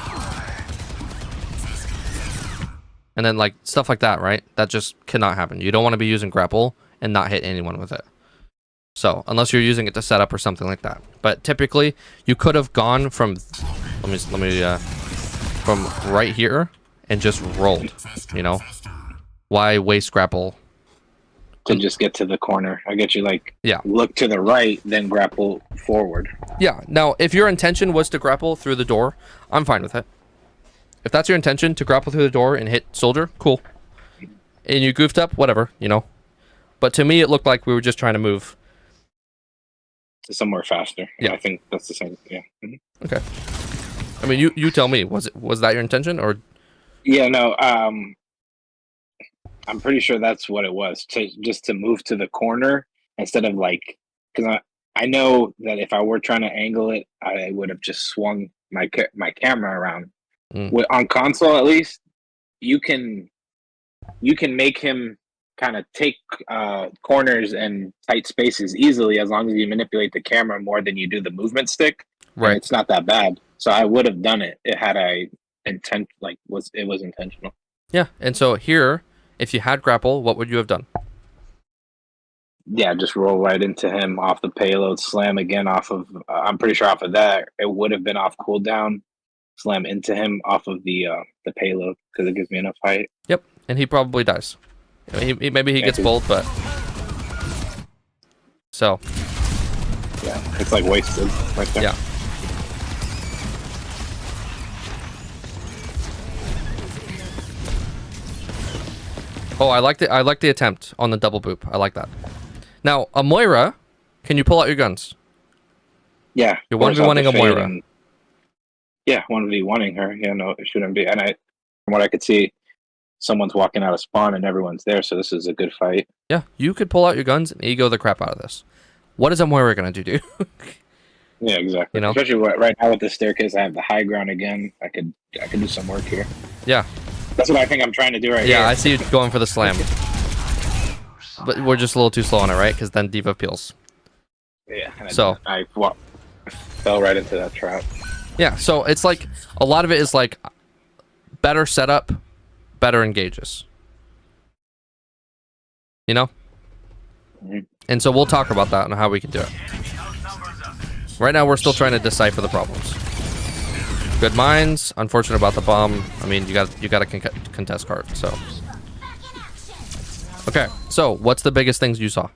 And then, like, stuff like that, right? That just cannot happen. You don't want to be using grapple and not hit anyone with it. So, unless you're using it to set up or something like that. But typically, you could have gone from... Let me from right here and just rolled, you know? Why waste grapple? To just get to the corner. I get you, like, look to the right, then grapple forward. Yeah. Now, if your intention was to grapple through the door, I'm fine with it. If that's your intention, to grapple through the door and hit soldier, cool. And you goofed up, whatever, you know. But to me, it looked like we were just trying to move to somewhere faster. Yeah, I think that's the same. Yeah. Mm-hmm. Okay. I mean, you tell me. Was that your intention, or? Yeah. No. I'm pretty sure that's what it was. To move to the corner instead of, like, because I know that if I were trying to angle it, I would have just swung my camera around. On console, at least, you can make him kind of take corners and tight spaces easily as long as you manipulate the camera more than you do the movement stick. Right. And it's not that bad. So I would have done it. It had was intentional. Yeah. And so here, if you had grapple, what would you have done? Yeah, just roll right into him off the payload, slam again off of. I'm pretty sure off of that it would have been off cooldown. Slam into him off of the payload because it gives me enough height. Yep, and he probably dies. Maybe he gets pulled, but so yeah, it's like wasted right there. Yeah. Oh, I like the attempt on the double boop. I like that. Now, a Moira, can you pull out your guns? Yeah. You're 1v1ing a Moira. Yeah, 1v1ing her. Yeah, no, it shouldn't be. And from what I could see, someone's walking out of spawn and everyone's there, so this is a good fight. Yeah, you could pull out your guns and ego the crap out of this. What is a Moira gonna do, dude? Yeah, exactly. You know? Especially right now with the staircase, I have the high ground again. I could do some work here. Yeah. That's what I think I'm trying to do right here. Yeah, I see you going for the slam. But we're just a little too slow on it, right? Because then Diva peels. Yeah. So I fell right into that trap. Yeah, so it's like a lot of it is like better setup, better engages. You know? Mm-hmm. And so we'll talk about that and how we can do it. Right now, we're still trying to decipher the problems. Good minds. Unfortunate about the bomb. I mean, you got a contest card. So, okay. So, what's the biggest things you saw?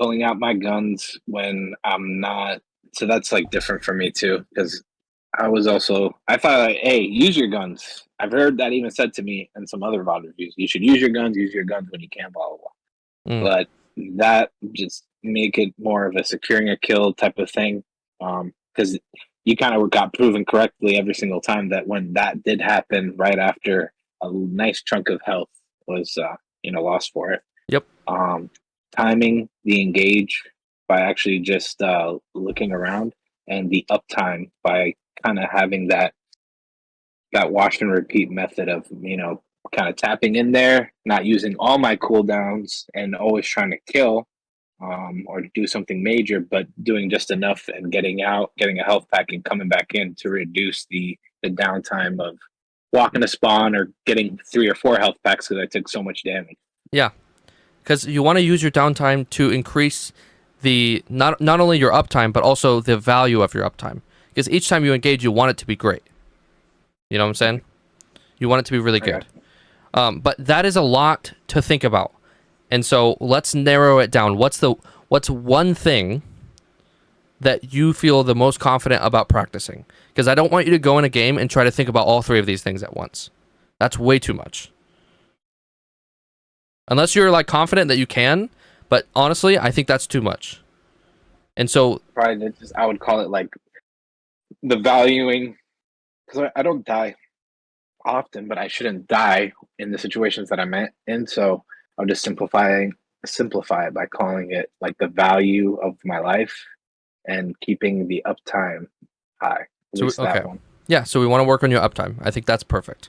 pulling out my guns when I'm not. So that's like different for me too, because I thought like, hey, use your guns. I've heard that even said to me in some other VOD reviews. You should use your guns when you can, blah blah blah. Mm. But that just make it more of a securing a kill type of thing. Because you kind of got proven correctly every single time that when that did happen right after a nice chunk of health was lost for it. Yep. Timing the engage by actually just looking around, and the uptime by kind of having that wash and repeat method of kind of tapping in there, not using all my cooldowns and always trying to kill or do something major, but doing just enough and getting out, getting a health pack and coming back in to reduce the downtime of walking to spawn or getting 3 or 4 health packs because I took so much damage. Yeah, because you want to use your downtime to increase the not only your uptime but also the value of your uptime. Because each time you engage, you want it to be great. You know what I'm saying? You want it to be really good. But that is a lot to think about. And so let's narrow it down. What's one thing that you feel the most confident about practicing? Because I don't want you to go in a game and try to think about all 3 of these things at once. That's way too much. Unless you're like confident that you can, but honestly, I think that's too much. And so probably I would call it like the valuing, because I don't die often, but I shouldn't die in the situations that I'm in. So I'll just simplify it by calling it like the value of my life and keeping the uptime high. At least that one. Yeah, so we want to work on your uptime. I think that's perfect.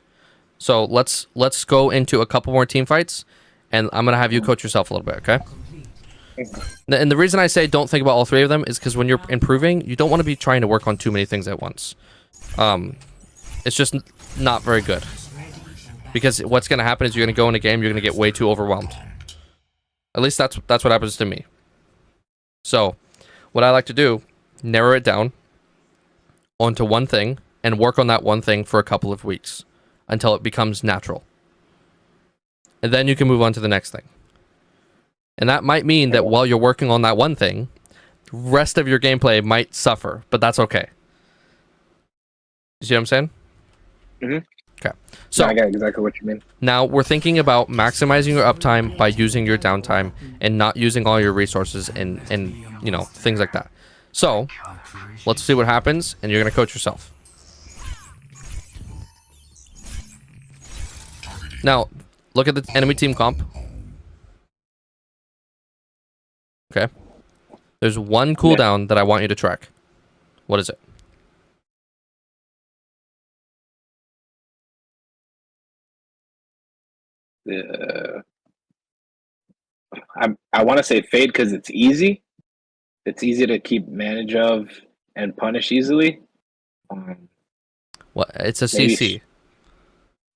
So let's go into a couple more team fights, and I'm gonna have you coach yourself a little bit, okay? And the reason I say don't think about all 3 of them is because when you're improving, you don't want to be trying to work on too many things at once. It's just not very good. Because what's going to happen is you're going to go in a game, you're going to get way too overwhelmed. At least that's what happens to me. So, what I like to do, narrow it down onto one thing and work on that one thing for a couple of weeks until it becomes natural. And then you can move on to the next thing. And that might mean that while you're working on that one thing, the rest of your gameplay might suffer, but that's okay. You see what I'm saying? Mm-hmm. Okay. So I got exactly what you mean. Now we're thinking about maximizing your uptime by using your downtime and not using all your resources and things like that. So let's see what happens, and you're gonna coach yourself. Now look at the enemy team comp. Okay. There's one cooldown that I want you to track. What is it? I want to say fade because it's easy. It's easy to keep manage of and punish easily. What? It's a CC.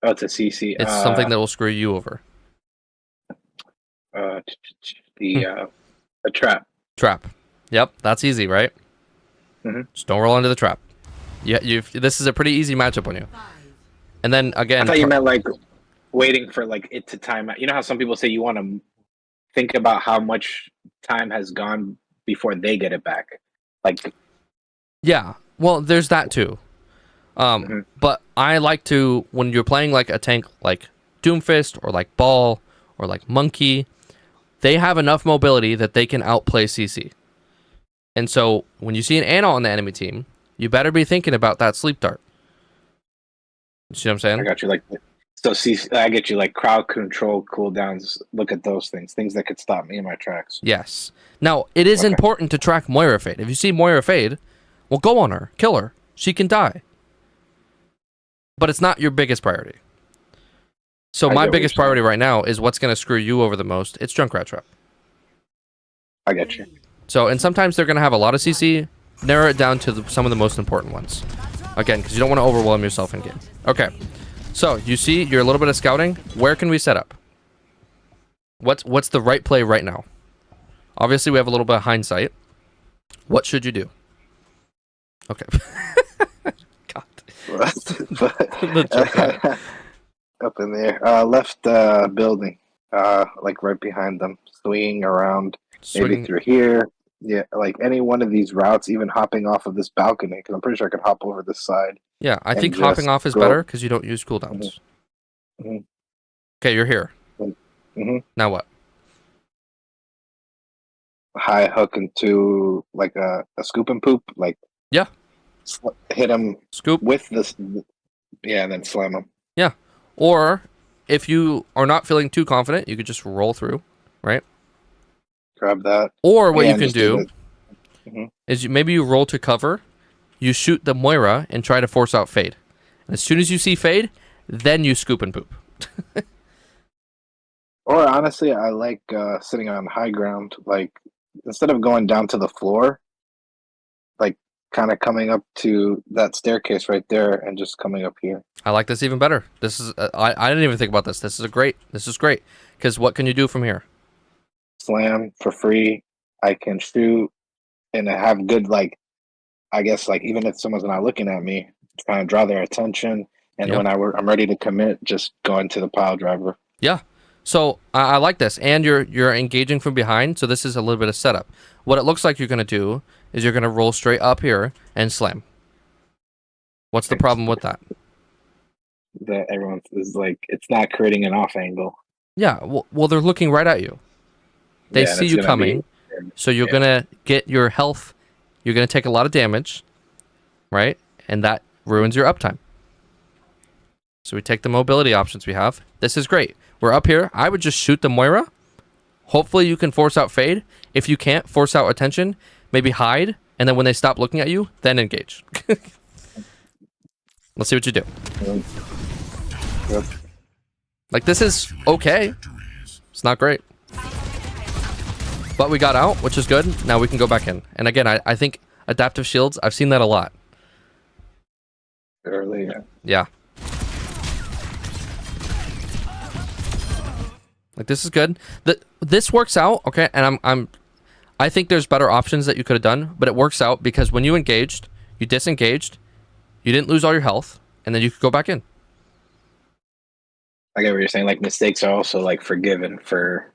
Oh, it's a CC. It's something that will screw you over. A trap. Trap. Yep, that's easy, right? Mm-hmm. Just don't roll into the trap. Yeah, this is a pretty easy matchup on you. And then again, I thought you meant like waiting for like it to time out. You know how some people say you want to think about how much time has gone before they get it back. Like, yeah, well, there's that too. But I like to, when you're playing like a tank like Doomfist or like Ball or like Monkey, they have enough mobility that they can outplay CC. And so when you see an Ana on the enemy team, you better be thinking about that sleep dart. You see what I'm saying? I got you. I get you. Like crowd control cooldowns. Look at those things that could stop me in my tracks. Yes. Now it is important to track Moira Fade. If you see Moira Fade, well, go on her, kill her. She can die. But it's not your biggest priority. So my biggest priority right now is what's going to screw you over the most. It's Junkrat Trap. I get you. So, and sometimes they're going to have a lot of CC. Narrow it down to some of the most important ones. Again, because you don't want to overwhelm yourself in game. Okay. So, you see, you're a little bit of scouting. Where can we set up? What's the right play right now? Obviously, we have a little bit of hindsight. What should you do? Okay. God. Up in there. Left building. Like right behind them. Swinging around. maybe Swing. through here. Yeah, like any one of these routes, even hopping off of this balcony, because I'm pretty sure I could hop over this side Yeah, I and think hopping just off is go. better because you don't use Mhm, cooldowns. mhm, Okay, you're here. mhm. Now what? High hook into like a scoop and poop, like Yeah, hit him scoop. with this, yeah, and then slam him. Yeah. Or if you are not feeling too confident, you could just roll through, right? Grab that. Or what Yeah, you and can just do do the. Mhm. is maybe you roll to cover, you shoot the Moira and try to force out Fade. And as soon as you see Fade, then you scoop and poop. Or honestly, I like sitting on high ground. Like instead of going down to the floor, like kind of coming up to that staircase right there and just coming up here. I like this even better. This is I didn't even think about this. This is great because what can you do from here? Slam for free. I can shoot and I have good like I guess like even if someone's not looking at me, trying to draw their attention. And Yeah. when I'm ready to commit, just go into the pile driver. Yeah. So I like this, and you're engaging from behind. So this is a little bit of setup. What it looks like you're gonna do is you're gonna roll straight up here and slam. What's the problem with that? That everyone is like, it's not creating an off angle. Yeah. Well, they're looking right at you. They Yeah, and see it's you gonna be coming, so you're yeah. gonna get your health. You're gonna take a lot of damage, right? And that ruins your uptime. So we take the mobility options we have. This is great. We're up here. I would just shoot the Moira. Hopefully you can force out Fade. If you can't, force out attention. Maybe hide, and then when they stop looking at you, then engage. Let's see what you do. Yep. Like, this is okay. It's not great. But we got out, which is good. Now we can go back in. And again, I think adaptive shields, I've seen that a lot. Early, yeah. Yeah. Like, this is good. This works out, okay? And I think there's better options that you could have done, but it works out because when you engaged, you disengaged, you didn't lose all your health, and then you could go back in. I get what you're saying. Like mistakes are also like forgiven for,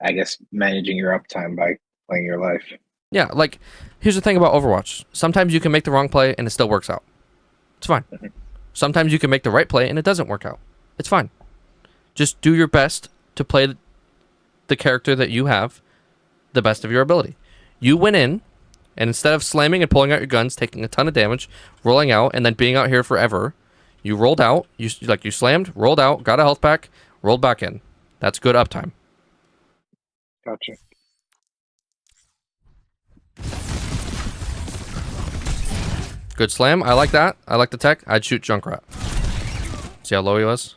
I guess managing your uptime by playing your life. Yeah, like, here's the thing about Overwatch. Sometimes you can make the wrong play and it still works out. It's fine. Sometimes you can make the right play and it doesn't work out. It's fine. Just do your best to play the character that you have the best of your ability. You went in, and instead of slamming and pulling out your guns, taking a ton of damage, rolling out, and then being out here forever, you rolled out, you slammed, rolled out, got a health pack, rolled back in. That's good uptime. Gotcha. Good slam. I like that. I like the tech. I'd shoot Junkrat. See how low he was?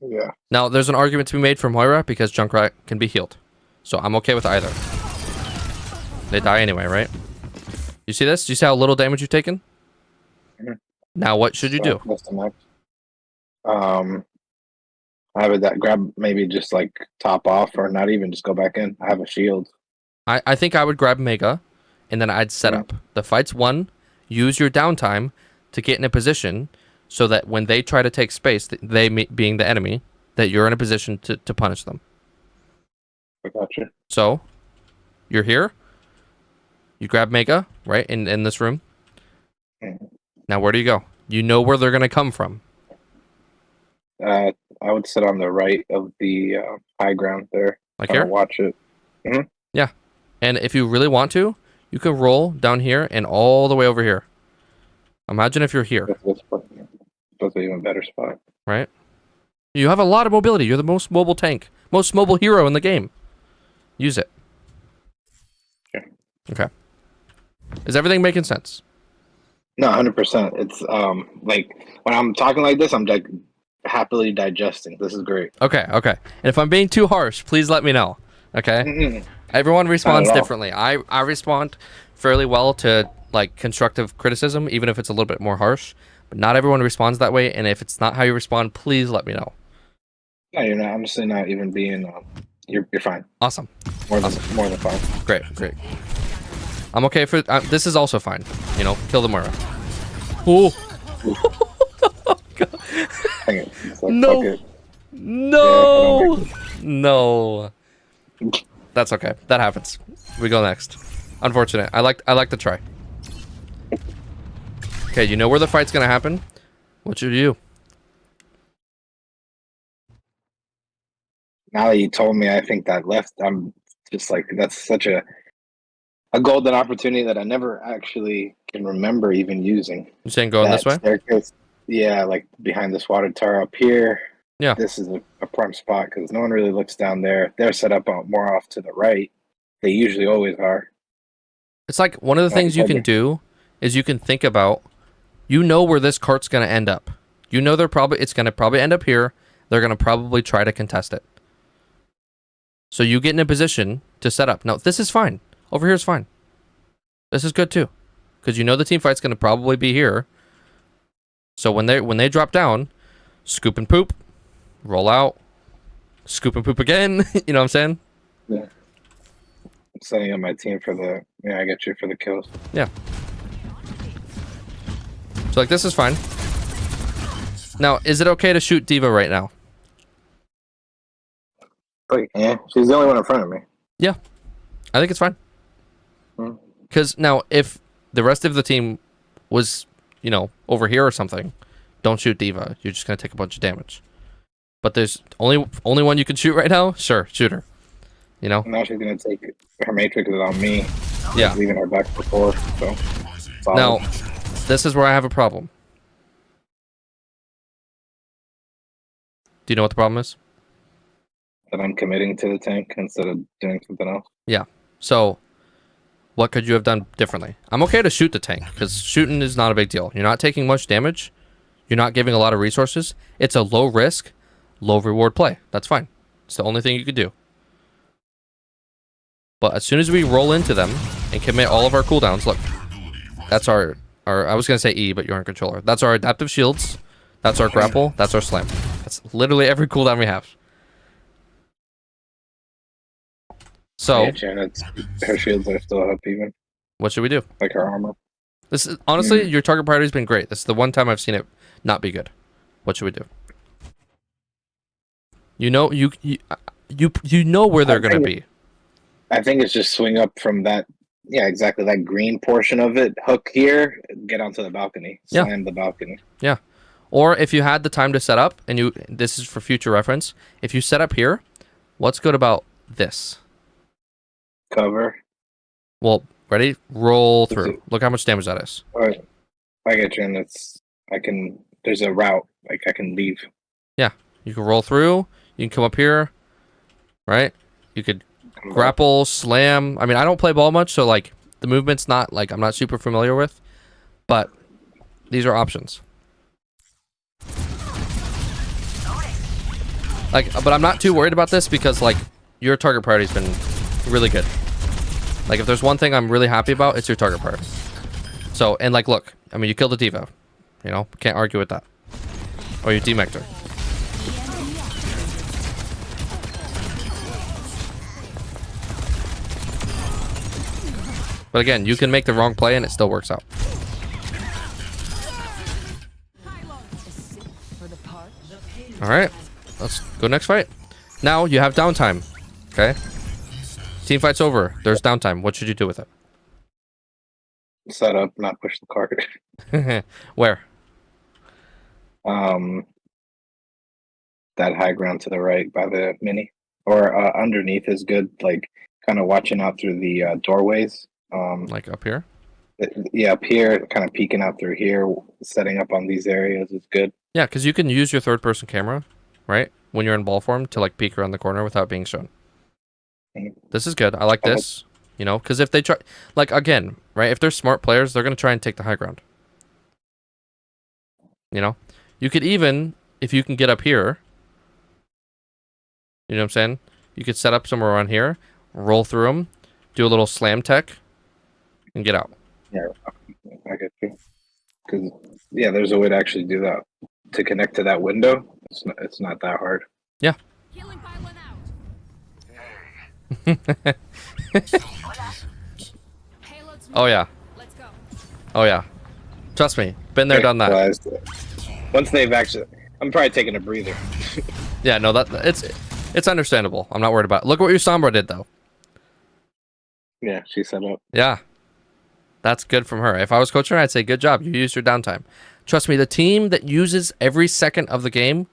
Yeah. Now, there's an argument to be made for Moira because Junkrat can be healed. So I'm okay with either. They die anyway, right? You see this? Do you see how little damage you've taken? Mhm. Now, what should you do? What's the max? I would that grab maybe just like top off or not even just go back in. I have a shield. I think I would grab Mega, and then I'd set Mhm. up. The fight's won. Use your downtime to get in a position so that when they try to take space, they being the enemy, that you're in a position to punish them. I gotcha. So, you're here. You grab Mega, right, in this room. Mhm. Now, where do you go? You know where they're going to come from. I would sit on the right of the high ground there. Like Kind of here? watch it. Yeah. And if you really want to, you can roll down here and all the way over here. Imagine if you're here, That's supposed to be even better spot. right? You have a lot of mobility. You're the most mobile tank, most mobile hero in the game. Use it. Sure. Okay. Is everything making sense? No, 100%. It's like when I'm talking like this, I'm like happily digesting. This is great. Okay. And if I'm being too harsh, please let me know. Okay. Mhm. Everyone responds all. differently. I respond fairly well to like constructive criticism, even if it's a little bit more harsh. But not everyone responds that way. And if it's not how you respond, please let me know. No, you're not. I'm just not even being. You're fine. Awesome. More than fine. Great. I'm okay for this is also fine. You know, kill the Moira. Oh. Hang it. It's like, No. fuck it. No. Yeah, No. That's okay. That happens. We go next. Unfortunate. I like to try. Okay, you know where the fight's gonna happen? What should you do? Now that you told me, I think that left, I'm just like, that's such a golden opportunity that I never actually can remember even using. You saying going this That way? staircase, yeah, like behind this water tower up here. Yeah. This is a prime spot because no one really looks down there. They're set up more off to the right. They usually always are. It's like one of the things you can do is you can think about, you know where this cart's gonna end up. You know it's gonna probably end up here. They're gonna probably try to contest it. So you get in a position to set up. Now this is fine. Over here is fine. This is good too, because you know the team fight's gonna probably be here. So when they drop down, scoop and poop, roll out, scoop and poop again. You know what I'm saying? Yeah. I'm setting up my team for the. Yeah, I get you for the kills. Yeah. So like this is fine. Now, is it okay to shoot D.Va right now? Like, yeah, she's the only one in front of me. Yeah, I think it's fine. Because now, if the rest of the team was, over here or something, don't shoot D.Va. You're just gonna take a bunch of damage. But there's only one you can shoot right now. Sure, shoot her. Now she's gonna take her matrix on me. Yeah, leaving her back before. So now, this is where I have a problem. Do you know what the problem is? That I'm committing to the tank instead of doing something else. Yeah. So, what could you have done differently? I'm okay to shoot the tank, because shooting is not a big deal. You're not taking much damage. You're not giving a lot of resources. It's a low risk, low reward play. That's fine. It's the only thing you could do. But as soon as we roll into them and commit all of our cooldowns, look, that's our I was going to say E, but you're on controller. That's our adaptive shields. That's our grapple. That's our slam. That's literally every cooldown we have. So, yeah, Janet's, her shields are still up even. What should we do? Like her armor. This is honestly, your target priority has been great. This is the one time I've seen it not be good. What should we do? You know where they're going to be. I think it's just swing up from that. Yeah, exactly. That green portion of it. Hook here. Get onto the balcony. Slam the balcony. Yeah. Or if you had the time to set up, and this is for future reference. If you set up here, what's good about this? Cover. Well, ready? Roll through. Look how much damage that is. All right. I get you, and there's a route. Like, I can leave. Yeah. You can roll through. You can come up here. Right? You could grapple, slam. I mean, I don't play ball much, so, like, the movement's not, like, I'm not super familiar with. But these are options. Like, but I'm not too worried about this because, like, your target priority's been really good. Like, if there's one thing I'm really happy about, it's your target priority. So, and like, look, I mean, you killed a D.Va. Can't argue with that. Or you demeched her. But again, you can make the wrong play and it still works out. Alright, let's go next fight. Now you have downtime. Okay? Team fight's over. There's downtime. What should you do with it? Set up, not push the cart. Where? That high ground to the right by the mini. Or underneath is good, like kind of watching out through the doorways. Like up here? Yeah, up here, kind of peeking out through here, setting up on these areas is good. Yeah, because you can use your third-person camera, right? When you're in ball form to like peek around the corner without being shown. This is good. I like this. Because if they try, like, again, right? If they're smart players, they're gonna try and take the high ground. You could even, if you can get up here, you know what I'm saying? You could set up somewhere around here, roll through them, do a little slam tech, and get out. Yeah, I get you. Because there's a way to actually do that. To connect to that window, it's not that hard. Yeah. Oh yeah. Oh yeah. Trust me, been there, done that. Once they've actually, I'm probably taking a breather. Yeah, no, it's understandable. I'm not worried about it. Look what your Sombra did though. Yeah, she set up. Yeah, that's good from her. If I was coaching her, I'd say, good job. You used your downtime. Trust me, the team that uses every second of the game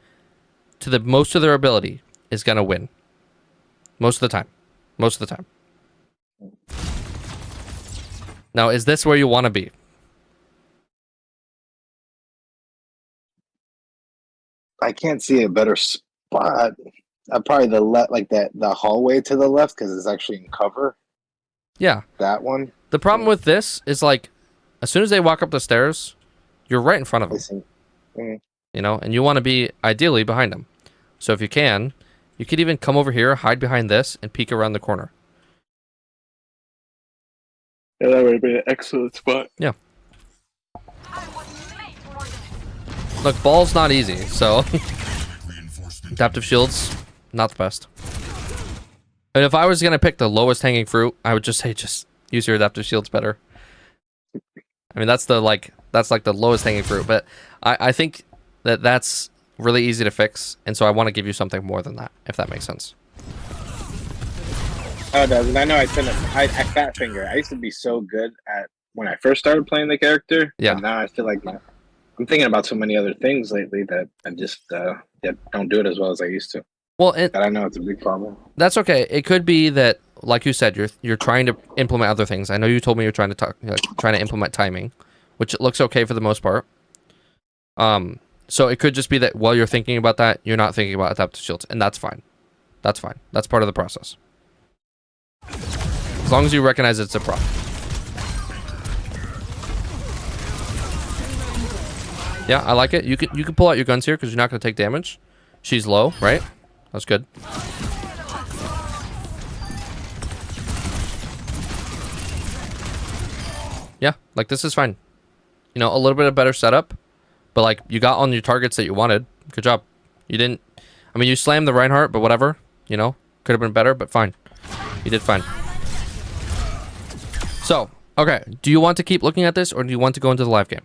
to the most of their ability is going to win. Most of the time. Most of the time. Now, is this where you want to be? I can't see a better spot. Probably the like that the hallway to the left because it's actually in cover. Yeah. That one. The problem with this is like, as soon as they walk up the stairs, you're right in front of them. You know, and you want to be ideally behind them. So if you can, you could even come over here, hide behind this, and peek around the corner. Yeah, that would be an excellent spot. Yeah. Look, ball's not easy, so adaptive shields, not the best. And if I was gonna pick the lowest hanging fruit, I would just say just use your adaptive shields better. I mean, that's like the lowest hanging fruit, but I think that's really easy to fix, and so I want to give you something more than that, if that makes sense. Oh, it does. And I know I fat finger. I used to be so good at when I first started playing the character. Yeah. But now I feel like I'm thinking about so many other things lately that I just don't do it as well as I used to. Well, and I know it's a big problem. That's okay. It could be that, like you said, you're trying to implement other things. I know you told me you're trying to implement timing, which it looks okay for the most part. So it could just be that while you're thinking about that, you're not thinking about adaptive shields, and that's fine. That's fine. That's part of the process. As long as you recognize it's a problem. Yeah, I like it. You can pull out your guns here because you're not going to take damage. She's low, right? That's good. Yeah, like this is fine. You know, a little bit of better setup, but like you got on your targets that you wanted. Good job. You didn't. I mean, you slammed the Reinhardt, but whatever. You know, could have been better, but fine. You did fine. So, okay. Do you want to keep looking at this, or do you want to go into the live game?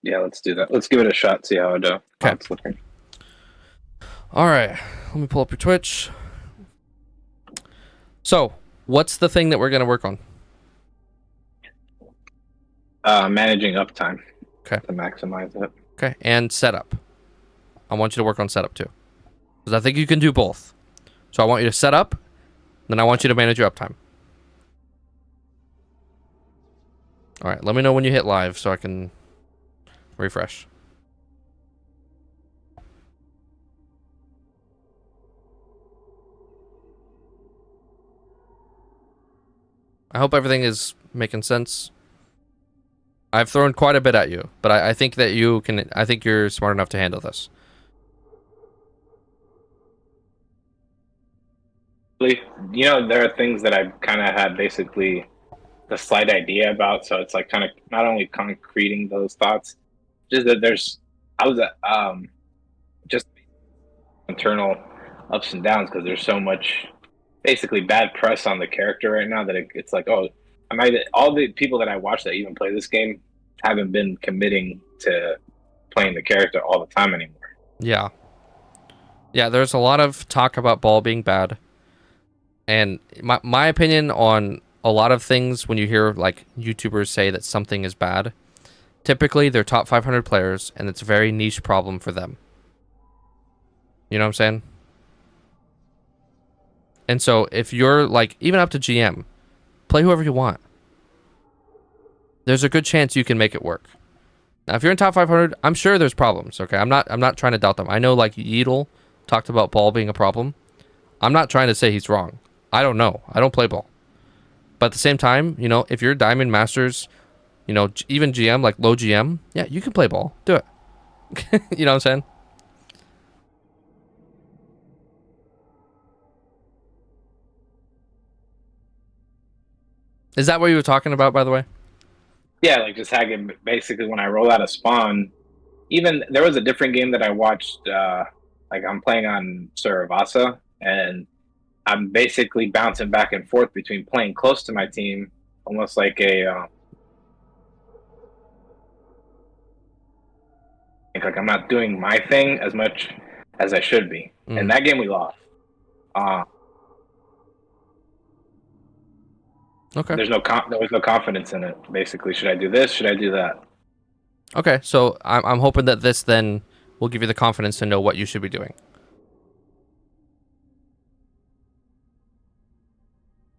Yeah, let's do that. Let's give it a shot. See how it's looking. All right. Let me pull up your Twitch. So, what's the thing that we're gonna work on? Managing uptime. Okay. To maximize it. Okay, and setup. I want you to work on setup too, because I think you can do both. So I want you to set up, then I want you to manage your uptime. All right. Let me know when you hit live so I can refresh. I hope everything is making sense. I've thrown quite a bit at you, but I think that you can. I think you're smart enough to handle this. You know, there are things that I've kind of had basically the slight idea about, so it's like kind of not only concreting those thoughts, just that I was just internal ups and downs because there's so much basically bad press on the character right now that it's like, oh, all the people that I watch that even play this game haven't been committing to playing the character all the time anymore. Yeah. Yeah, there's a lot of talk about ball being bad. And my opinion on a lot of things, when you hear like YouTubers say that something is bad, typically they're top 500 players and it's a very niche problem for them. You know what I'm saying? And so if you're like, even up to GM, play whoever you want. There's a good chance you can make it work. Now, if you're in top 500, I'm sure there's problems. Okay, I'm not trying to doubt them. I know like Yeedle talked about ball being a problem. I'm not trying to say he's wrong. I don't know. I don't play ball. But at the same time, you know, if you're Diamond Masters, you know, even GM, like low GM, yeah, you can play ball. Do it. You know what I'm saying? Is that what you were talking about, by the way? Yeah, like just having basically when I roll out a spawn, even there was a different game that I watched, like I'm playing on Suravasa, and I'm basically bouncing back and forth between playing close to my team, almost like like I'm not doing my thing as much as I should be. And that game we lost. Okay. There was no confidence in it. Basically, should I do this? Should I do that? Okay. So I'm hoping that this then will give you the confidence to know what you should be doing.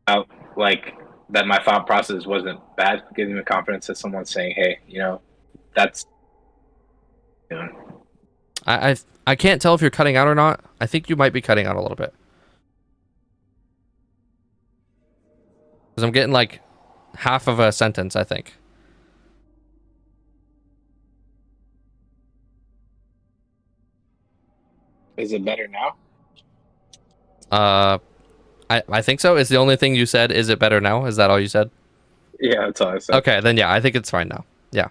Out like that. My thought process wasn't bad. Giving me confidence that someone's saying, "Hey, that's." You know, I can't tell if you're cutting out or not. I think you might be cutting out a little bit because I'm getting like half of a sentence. I think. is it better now? Uh, I think so. Is the only thing you said? Is it better now? Is that all you said? Yeah, that's all I said. Okay, then yeah, I think it's fine now. Yeah,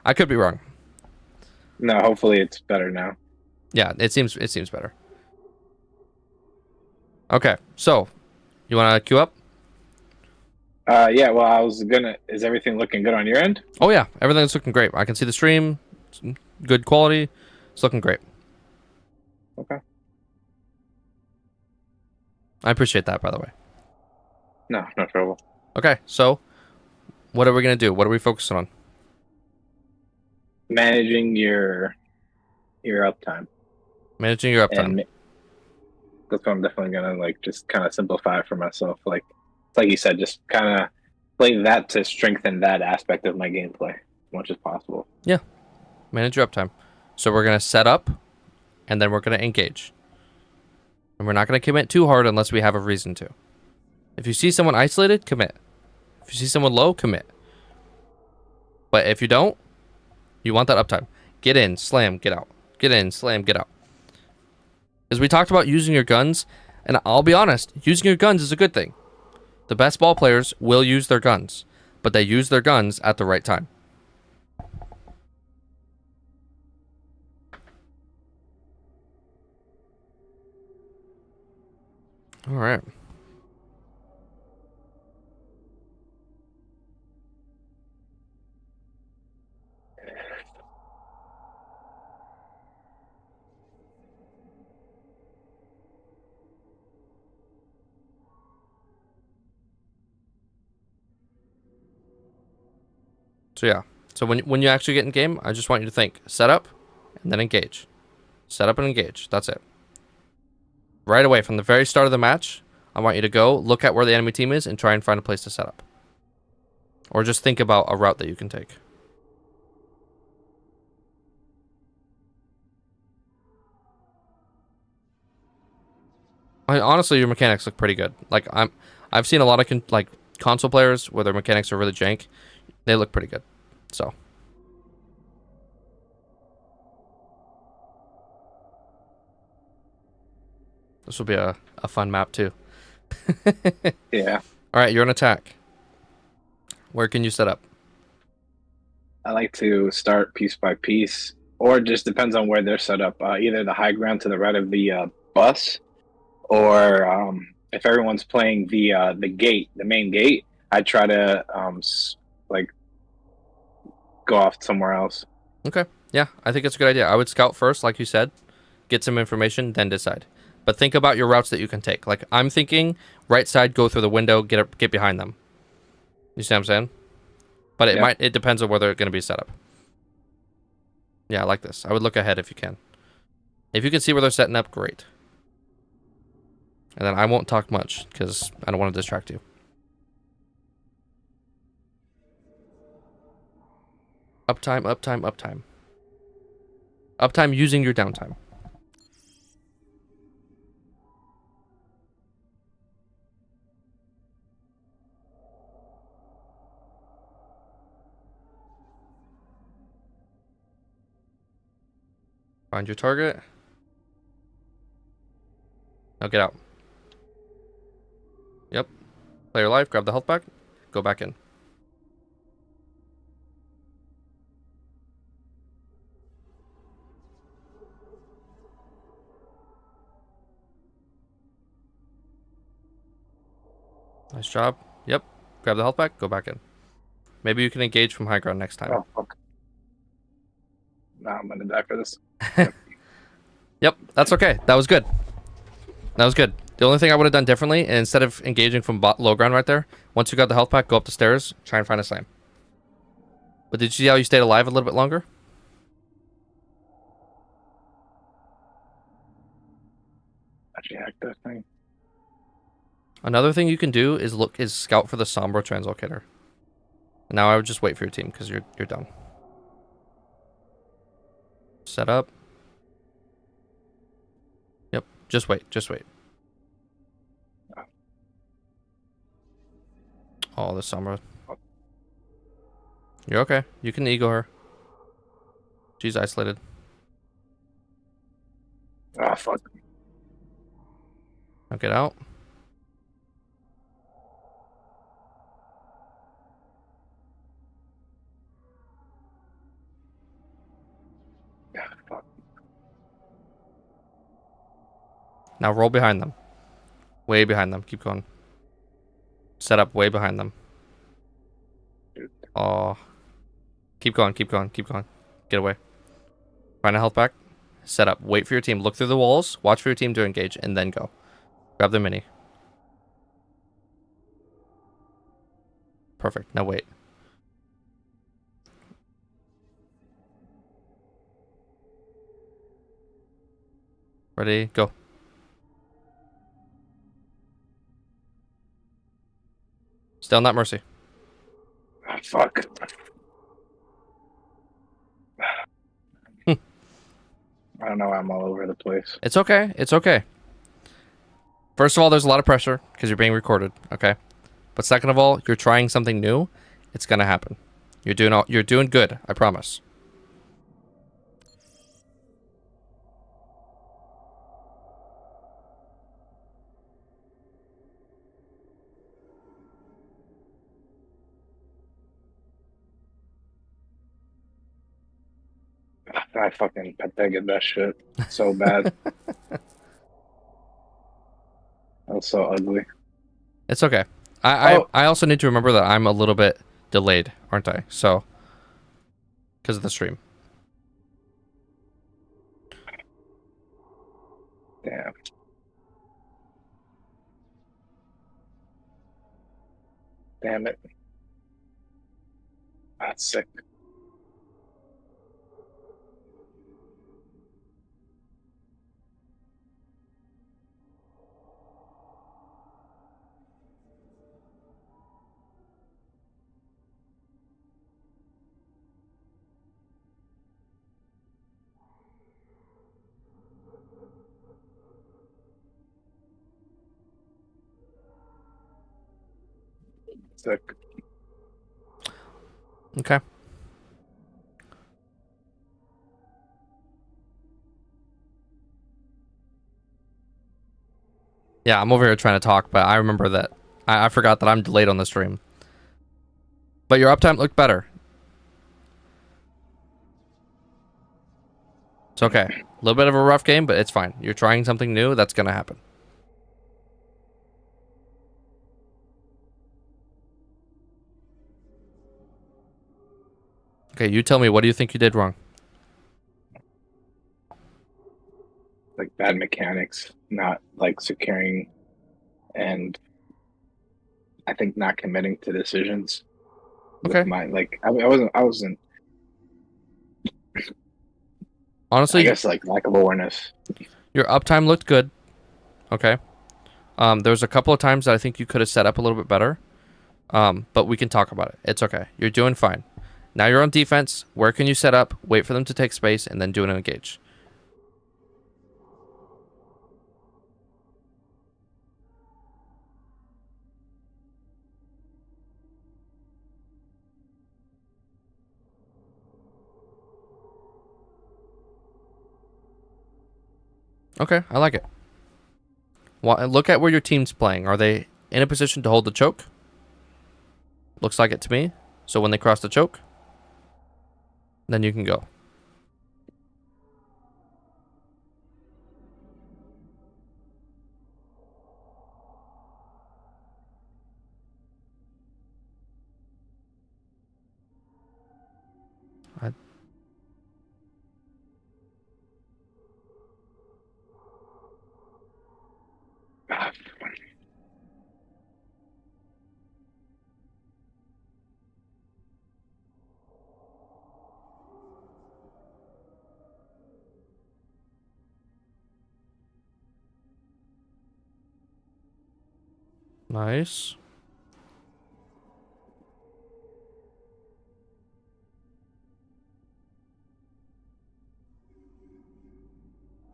I could be wrong. No, hopefully it's better now. Yeah, it seems better. Okay, so you want to queue up? Yeah. Well, I was gonna. Is everything looking good on your end? Oh yeah, everything's looking great. I can see the stream, it's good quality. It's looking great. Okay. I appreciate that, by the way. No, no trouble. Okay, so what are we gonna do? What are we focusing on? Managing your uptime, Managing your uptime. and that's what I'm definitely gonna like just kind of simplify it for myself. Like you said, just kind of play that to strengthen that aspect of my gameplay as much as possible. Yeah, manage your uptime. So we're gonna set up, and then we're gonna engage, and we're not gonna commit too hard unless we have a reason to. If you see someone isolated, commit. If you see someone low, commit. But if you don't, you want that uptime. Get in, slam, get out. Get in, slam, get out. As we talked about using your guns, and I'll be honest, using your guns is a good thing. The best ball players will use their guns, but they use their guns at the right time. All right. So yeah. So when you actually get in game, I just want you to think setup and then engage. Set up and engage. That's it. Right away from the very start of the match, I want you to go look at where the enemy team is and try and find a place to set up. Or just think about a route that you can take. Honestly, your mechanics look pretty good. I've seen a lot of console players where their mechanics are really jank. They look pretty good. So this will be a fun map too. Yeah, All right, you're on attack. Where can you set up? I like to start piece by piece, or just depends on where they're set up. Either the high ground to the right of the bus, or if everyone's playing the gate, the main gate, I try to like go off somewhere else. Okay. Yeah, I think it's a good idea. I would scout first, like you said, get some information, then decide. But think about your routes that you can take. Like I'm thinking, right side, go through the window, get behind them. You see what I'm saying? But Yeah. it depends on where they're going to be set up. Yeah, I like this. I would look ahead if you can. If you can see where they're setting up, great. And then I won't talk much because I don't want to distract you. Uptime, uptime, uptime. Uptime using your downtime. Find your target. Now get out. Yep. Play your life, grab the health back, go back in. Nice job. Yep. Grab the health back, go back in. Maybe you can engage from high ground next time. Oh, okay. No, I'm gonna die for this. Yep, that's okay. That was good. That was good. The only thing I would have done differently, and instead of engaging from low ground right there, once you got the health pack, go up the stairs, try and find a slam. But did you see how you stayed alive a little bit longer? Actually, hack that thing. Another thing you can do is scout for the Sombra translocator. Now I would just wait for your team because you're done. Set up. Yep. Just wait. Just wait. Oh, the Sombra. You're okay. You can ego her. She's isolated. Ah, fuck. Now get out. Yeah, fuck. Now roll behind them. Way behind them. Keep going. Set up way behind them. Dude. Oh. Keep going. Keep going. Keep going. Get away. Find a health pack. Set up. Wait for your team. Look through the walls. Watch for your team to engage, and then go. Grab the mini. Perfect. Now wait. Ready? Go. Stay on that mercy. Ah, fuck. I don't know. I'm all over the place. It's okay. It's okay. First of all, there's a lot of pressure because you're being recorded. Okay. But second of all, you're trying something new. It's gonna happen. You're doing good. I promise. I fucking pathetic that shit so bad. That was so ugly. It's okay. I, I Oh, I also need to remember that I'm a little bit delayed, aren't I? So, because of the stream. damn. Damn it. That's sick. Sick. Okay. Yeah, I'm over here trying to talk, but I remember that I forgot that I'm delayed on the stream. But your uptime looked better. It's okay. A little bit of a rough game, but it's fine. You're trying something new. That's gonna happen. Okay, you tell me. What do you think you did wrong? Like bad mechanics, not like securing, and I think not committing to decisions with Okay. my like. I wasn't. I Honestly, guess like lack of awareness. your uptime looked good. Okay. There was a couple of times that I think you could have set up a little bit better. But we can talk about it. It's okay. You're doing fine. Now you're on defense. Where can you set up? Wait for them to take space and then do an engage. Okay, I like it. Look at where your team's playing. Are they in a position to hold the choke? Looks like it to me. So when they cross the choke, then you can go. I, Ah, Nice.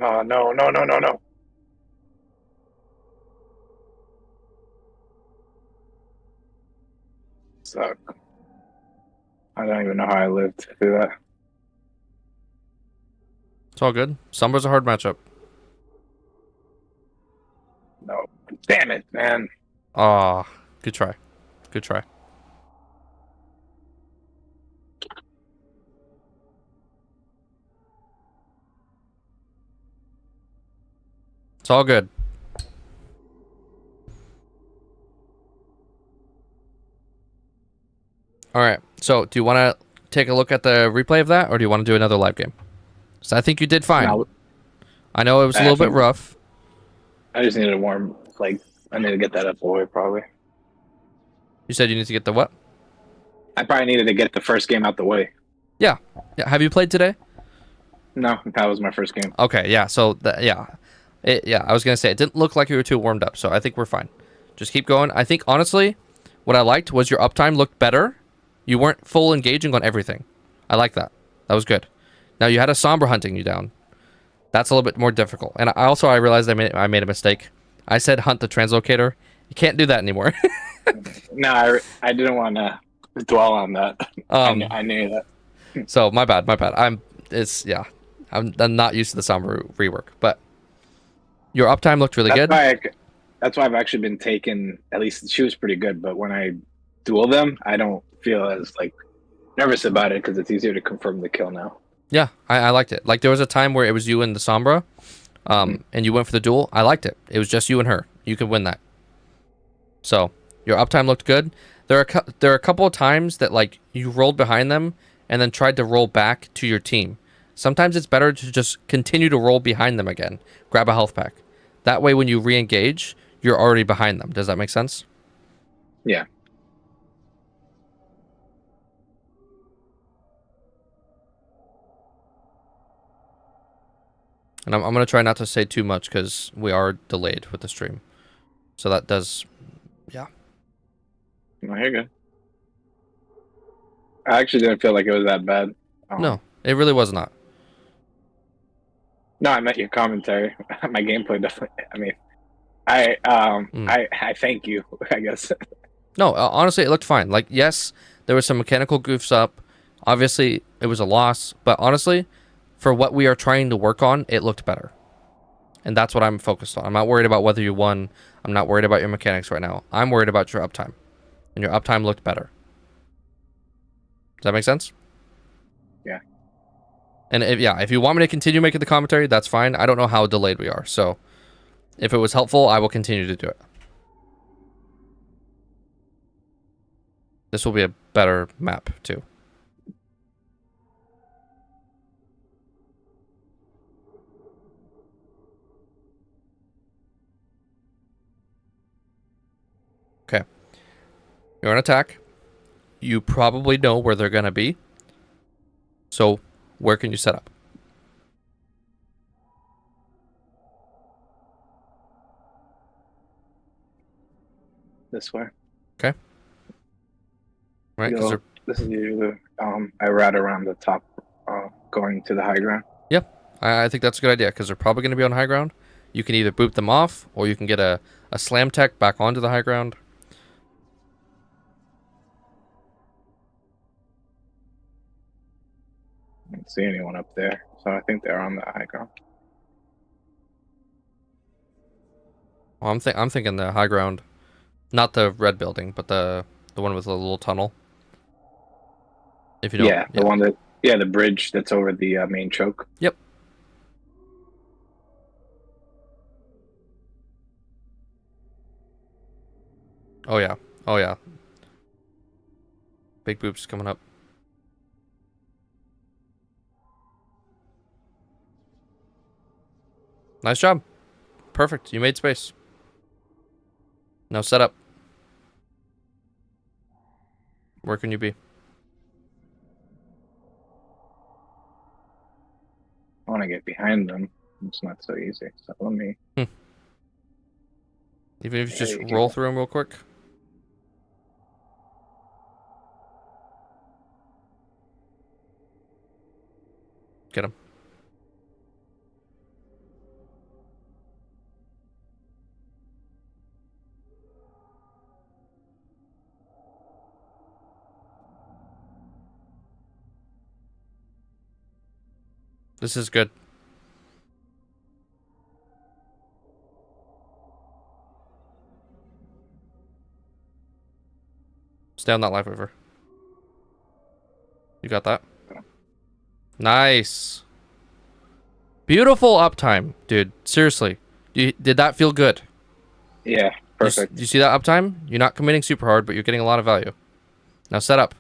Oh no, no, no, no, no. Suck. I don't even know how I lived through that. It's all good. Sombra's a hard matchup. No. Damn it, man. Ah, good try. Good try. It's all good. All right. So, do you want to take a look at the replay of that, or do you want to do another live game? So, I think you did fine. No, I know it was a I little bit think rough. I just needed to warm. Like, I need to get that up away. Probably. You said you need to get the what? I probably needed to get the first game out the way. Yeah. Yeah. Have you played today? No, that was my first game. Okay. Yeah. So, yeah. I was gonna say it didn't look like you were too warmed up, so I think we're fine. Just keep going. I think honestly, what I liked was your uptime looked better. You weren't full engaging on everything. I like that. That was good. Now you had a Sombra hunting you down. That's a little bit more difficult. And I realized I made a mistake. I said hunt the translocator. You can't do that anymore. No, I didn't want to dwell on that. um, I knew that. so my bad, my bad. I'm not used to the Sombra rework, but your uptime looked really That's good. why. That's why I've actually been taking. At least she was pretty good, but when I duel them, I don't feel as like nervous about it because it's easier to confirm the kill now. Yeah, I liked it. Like there was a time where it was you and the Sombra, and you went for the duel. I liked it. It was just you and her. You could win that. So your uptime looked good. There are a couple of times that like you rolled behind them and then tried to roll back to your team. Sometimes it's better to just continue to roll behind them again. Grab a health pack. That way, when you re-engage, you're already behind them. Does that make sense? Yeah. And I'm gonna try not to say too much because we are delayed with the stream. So that does, yeah. No, you're good. I actually didn't feel like it was that bad. No, it really was not. No, I meant your commentary. My gameplay definitely. I mean, Mm. I thank you. I guess. No, honestly, it looked fine. Like, yes, there was some mechanical goofs up. Obviously, it was a loss, but honestly, for what we are trying to work on, it looked better. And that's what I'm focused on. I'm not worried about whether you won. I'm not worried about your mechanics right now. I'm worried about your uptime. And your uptime looked better. Does that make sense? Yeah. And if you want me to continue making the commentary, that's fine. I don't know how delayed we are. So if it was helpful, I will continue to do it. This will be a better map, too. Okay. You're on attack. You probably know where they're going to be. So where can you set up? This way. Okay. Right? Because they're... This is usually I ride around the top, going to the high ground. Yep. I think that's a good idea because they're probably going to be on high ground. You can either boot them off or you can get a slam tech back onto the high ground. I don't see anyone up there, so I think they're on the high ground. Well, I'm thinking the high ground, not the red building, but the one with the little tunnel. If you don't, Yeah, the one that the bridge that's over the main choke. Yep. Oh yeah. Oh yeah. Big boobs coming up. Nice job. Perfect. You made space. Now set up. Where can you be? I want to get behind them. It's not so easy. So let me. The Even if you There just you roll go. through them real quick. Get him. This is good. Stay on that life weaver. You got that? Nice. Beautiful uptime, dude. Seriously. Did that feel good? Yeah, Do perfect. you see that uptime? You're not committing super hard, but you're getting a lot of value. Now set up.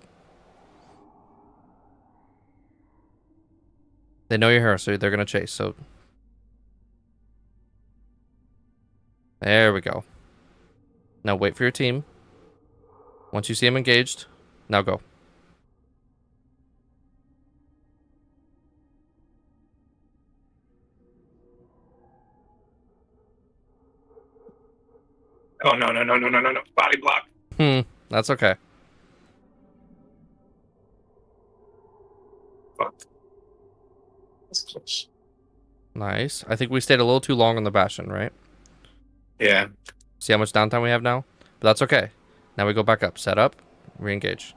They know you're here, so they're going to chase. So there we go. Now wait for your team. Once you see them engaged, now go. Oh no no no no no no no! Body block. That's okay. Fuck. That's close. Nice. I think we stayed a little too long on the Bastion, right? Yeah. See how much downtime we have now? But that's okay. Now we go back up. Set up. Re-engage.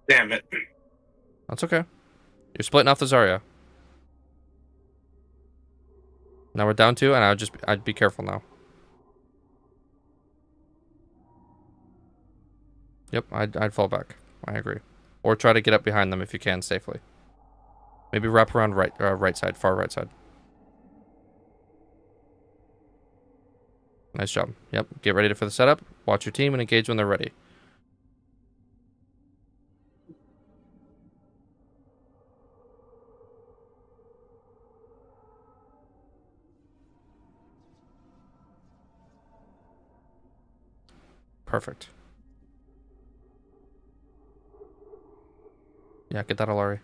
Damn it. That's okay. You're splitting off the Zarya. Now we're down two, and I'd be careful now. Yep, I'd fall back. I agree. Or try to get up behind them if you can safely. Maybe wrap around right side, far right side. Nice job. Yep, get ready for the setup. Watch your team and engage when they're ready. Perfect. Yeah, get that Alari.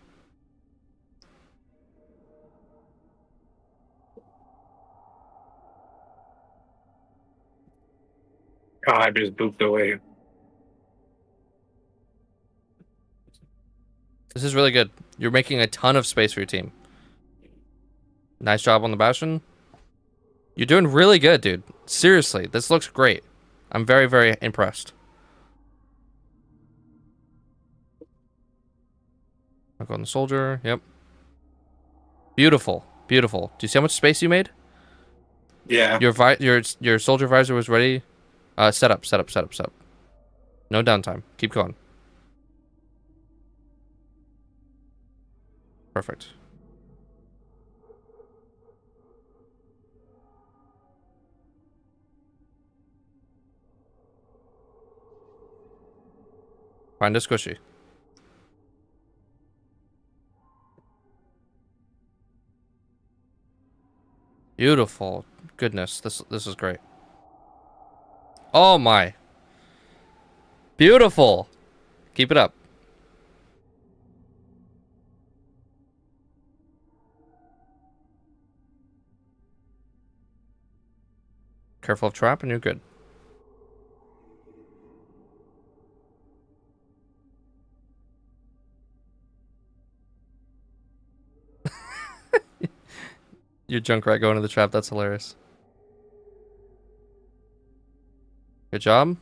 Oh, I just booped away. This is really good. You're making a ton of space for your team. Nice job on the Bastion. You're doing really good, dude. Seriously, this looks great. I'm very, very impressed. I'll go on the soldier. Yep. Beautiful. Beautiful. Do you see how much space you made? Yeah. Your soldier visor was ready. Set up, set up, set up, set up. No downtime. Keep going. Perfect. Find a squishy. Beautiful. Goodness, this is great. Oh my. Beautiful. Keep it up. Careful of trap and you're good. Your Junkrat going to the trap, that's hilarious. Good job.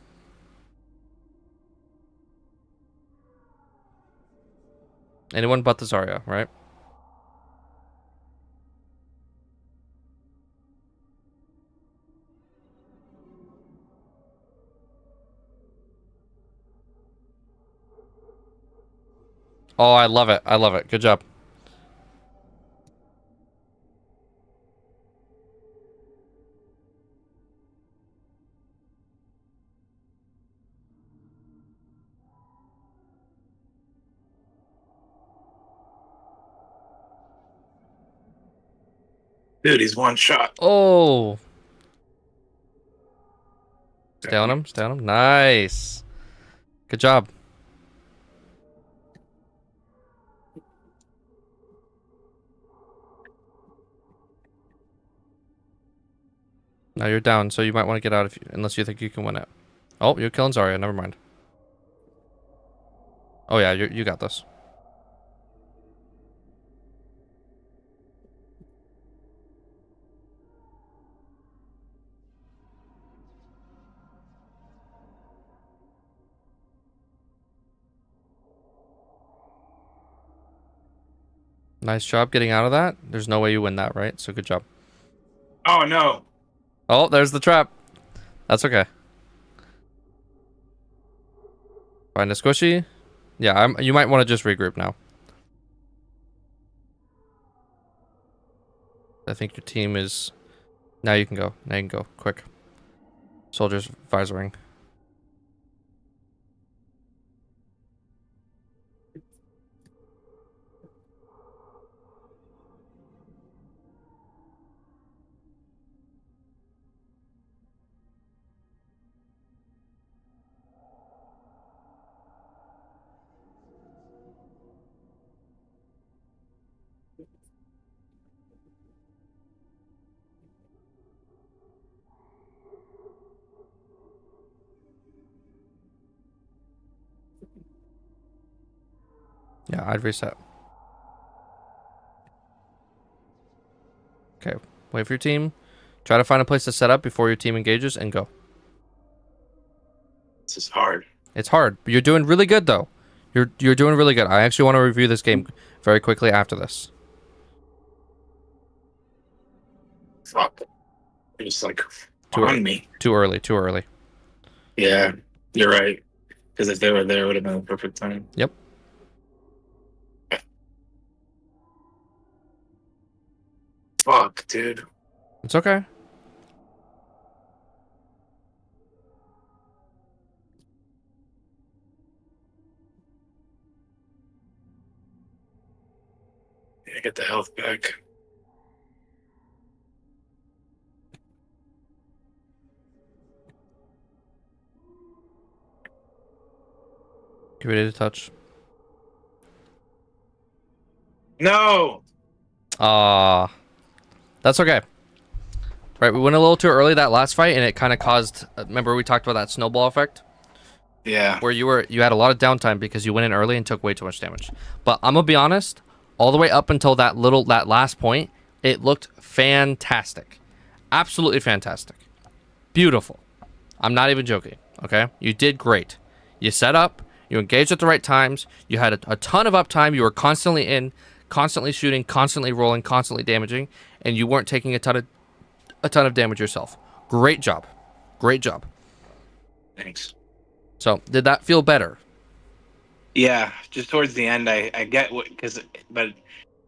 Anyone but the Zarya, right? Oh, I love it. I love it. Good job. Dude, he's one shot. Oh. Stay on Damn. him. Stay on him. Nice. Good job. Now you're down, so you might want to get out unless you think you can win it. Oh, you're killing Zarya. Never mind. Oh yeah, you got this. Nice job getting out of that. There's no way you win that, right? So good job. Oh no. Oh, there's the trap. That's okay. Find a squishy. Yeah, you might want to just regroup now. I think your team is... Now you can go. Now you can go. Quick. Soldiers visoring. Yeah, I'd reset. Okay. Wait for your team. Try to find a place to set up before your team engages and go. This is hard. It's hard, but you're doing really good though. You're doing really good. I actually want to review this game very quickly after this. Fuck. It's like Too on me. too early. Too early. Yeah, you're right. Because if they were there, it would have been the perfect time. Yep. Fuck, dude. It's okay. Yeah, get the health back. Get ready to touch. No. That's okay. Right, we went a little too early that last fight, and it kind of caused. Remember, we talked about that snowball effect, Yeah. where you had a lot of downtime because you went in early and took way too much damage. But I'm gonna be honest, all the way up until that last point, it looked fantastic, absolutely fantastic, beautiful. I'm not even joking. Okay, you did great. You set up, you engaged at the right times. You had a ton of uptime. You were constantly in, constantly shooting, constantly rolling, constantly damaging, and you weren't taking a ton of damage yourself. Great job. Great job. Thanks. So, did that feel better? Yeah, just towards the end, I get what but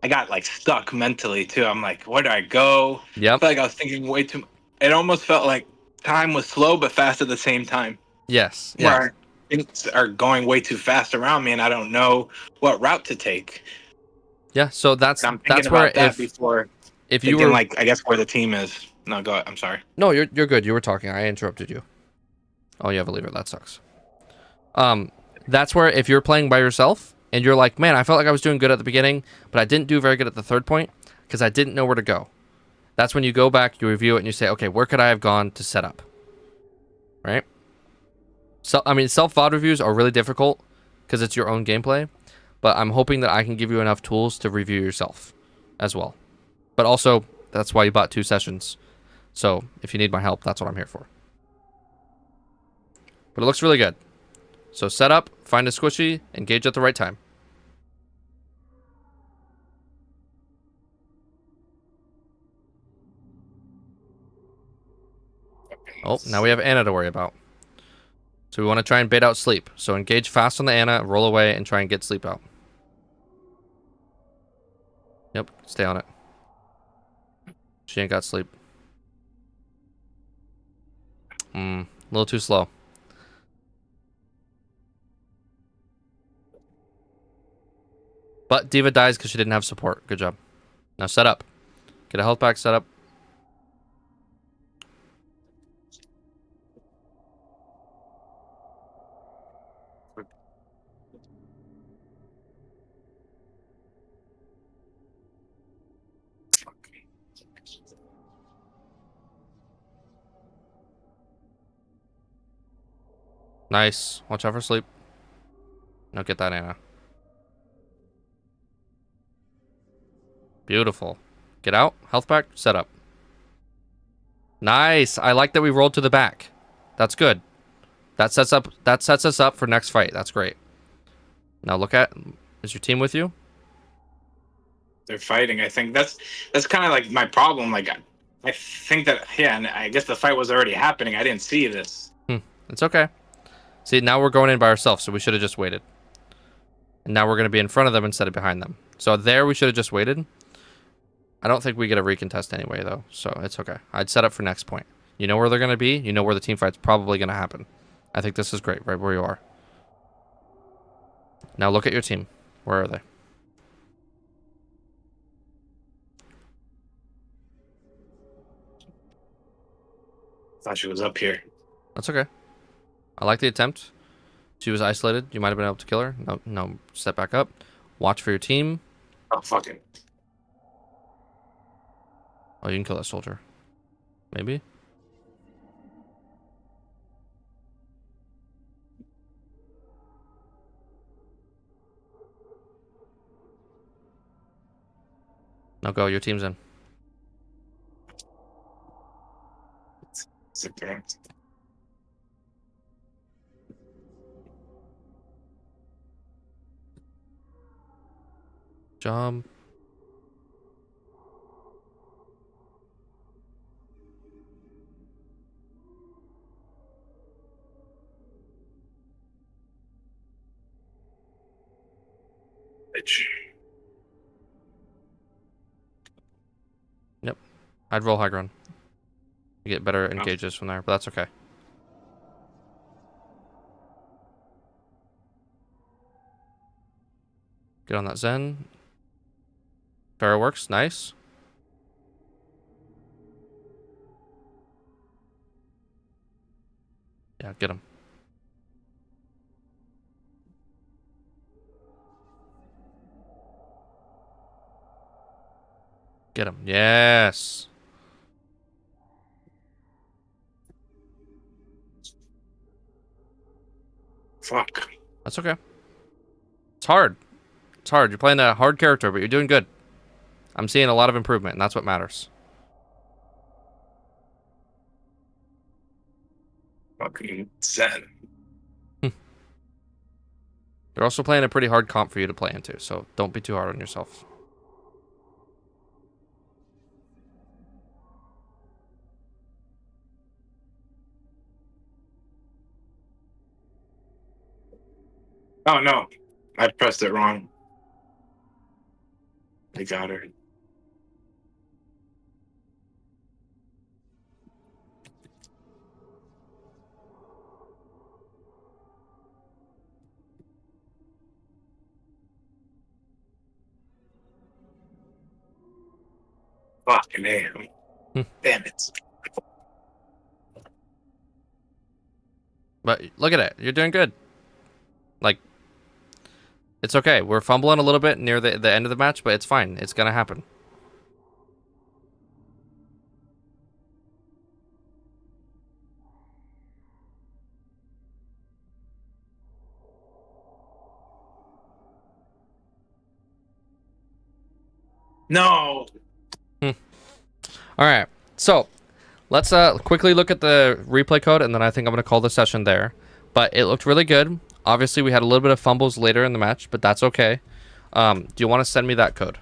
I got like stuck mentally too. I'm like, where do I go? I Yep. felt like I was thinking way too. It almost felt like time was slow but fast at the same time. Yes. Yes. Where things are going way too fast around me, and I don't know what route to take. Yeah. So And I'm thinking that's where about that before if you thinking were like I guess where the team is. No, go ahead. I'm sorry. no, you're good. You were talking. I interrupted you. Oh, you have a lever. That sucks. That's where if you're playing by yourself and you're like, man, I felt like I was doing good at the beginning, but I didn't do very good at the third point because I didn't know where to go. That's when you go back, you review it, and you say, okay, where could I have gone to set up? Right? So, I mean, self-VOD reviews are really difficult because it's your own gameplay, but I'm hoping that I can give you enough tools to review yourself as well. But also, that's why you bought 2 sessions. So, if you need my help, that's what I'm here for. But it looks really good. So, set up, find a squishy, engage at the right time. Oh, now we have Anna to worry about. So we want to try and bait out sleep. So engage fast on the Anna, roll away, and try and get sleep out. Yep, stay on it. She ain't got sleep. A little too slow. But Diva dies because she didn't have support. Good job. Now set up. Get a health pack set up. Nice. Watch out for sleep. No, get that, Anna. Beautiful. Get out. Health pack. Set up. Nice. I like that we rolled to the back. That's good. That sets us up for next fight. That's great. Now look at, is your team with you? They're fighting. I think that's kind of like my problem. Like, I think that, yeah, and I guess the fight was already happening. I didn't see this. It's okay. See, now we're going in by ourselves, so we should have just waited. And now we're going to be in front of them instead of behind them. So there we should have just waited. I don't think we get a recontest anyway, though, so it's okay. I'd set up for next point. You know where they're going to be. You know where the team fight's probably going to happen. I think this is great, right where you are. Now look at your team. Where are they? Thought she was up here. That's okay. I like the attempt. She was isolated. You might have been able to kill her. No. Step back up. Watch for your team. Oh, fucking. Oh, you can kill that soldier. Maybe? No, go. Your team's in. It's okay. Jump. Bitch. Yep. I'd roll high ground. You get better engages from there, but that's okay. Get on that Zen. Pharaoh works. Nice. Yeah, get him. Get him. Yes. Fuck. That's okay. It's hard. It's hard. You're playing a hard character, but you're doing good. I'm seeing a lot of improvement, and that's what matters. Fucking Zen. They're also playing a pretty hard comp for you to play into, so don't be too hard on yourself. Oh, no. I pressed it wrong. They got her. Fucking damn. Damn it. But look at it. You're doing good. Like, it's okay. We're fumbling a little bit near the end of the match, but it's fine. It's going to happen. No. All right. So let's quickly look at the replay code, and then I think I'm going to call the session there. But it looked really good. Obviously, we had a little bit of fumbles later in the match, but that's okay. Do you want to send me that code?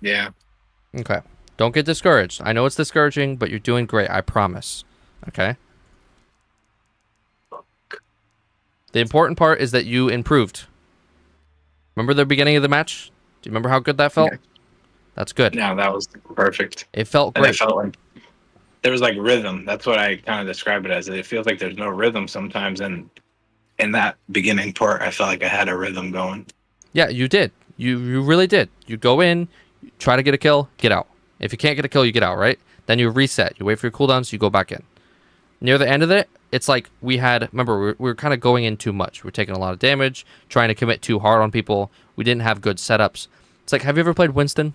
Yeah. Okay. Don't get discouraged. I know it's discouraging, but you're doing great. I promise. Okay? The important part is that you improved. Remember the beginning of the match? Do you remember how good that felt? Yeah. That's good. Yeah, that was perfect. It felt And I great. felt like there was like rhythm. That's what I kind of describe it as. It feels like there's no rhythm sometimes. And in that beginning part, I felt like I had a rhythm going. Yeah, you did. You really did. You go in, you try to get a kill, get out. If you can't get a kill, you get out, right? Then you reset. You wait for your cooldowns, you go back in. Near the end of it, it's like we had, remember, we were kind of going in too much. We're taking a lot of damage, trying to commit too hard on people. We didn't have good setups. It's like, have you ever played Winston?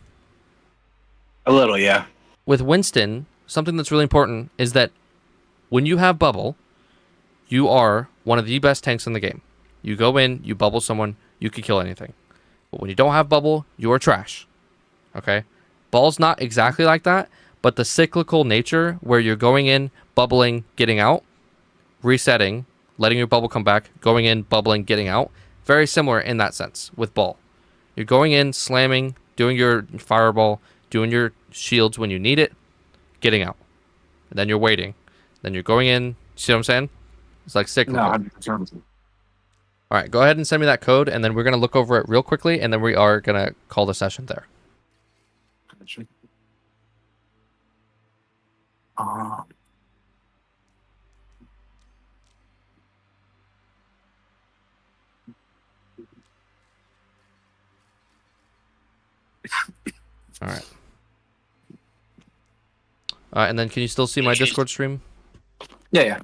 A little, yeah. With Winston, something that's really important is that when you have bubble, you are one of the best tanks in the game. You go in, you bubble someone, you can kill anything. But when you don't have bubble, you are trash. Okay? Ball's not exactly like that, but the cyclical nature where you're going in, bubbling, getting out, resetting, letting your bubble come back, going in, bubbling, getting out, very similar in that sense with ball. You're going in, slamming, doing your fireball, doing your shields when you need it, getting out. And then you're waiting. Then you're going in. See what I'm saying? It's like cyclical. No, 100%. All right, go ahead and send me that code, and then we're going to look over it real quickly, and then we are going to call the session there. Uh, All right. And then can you still see my Discord stream? yeah.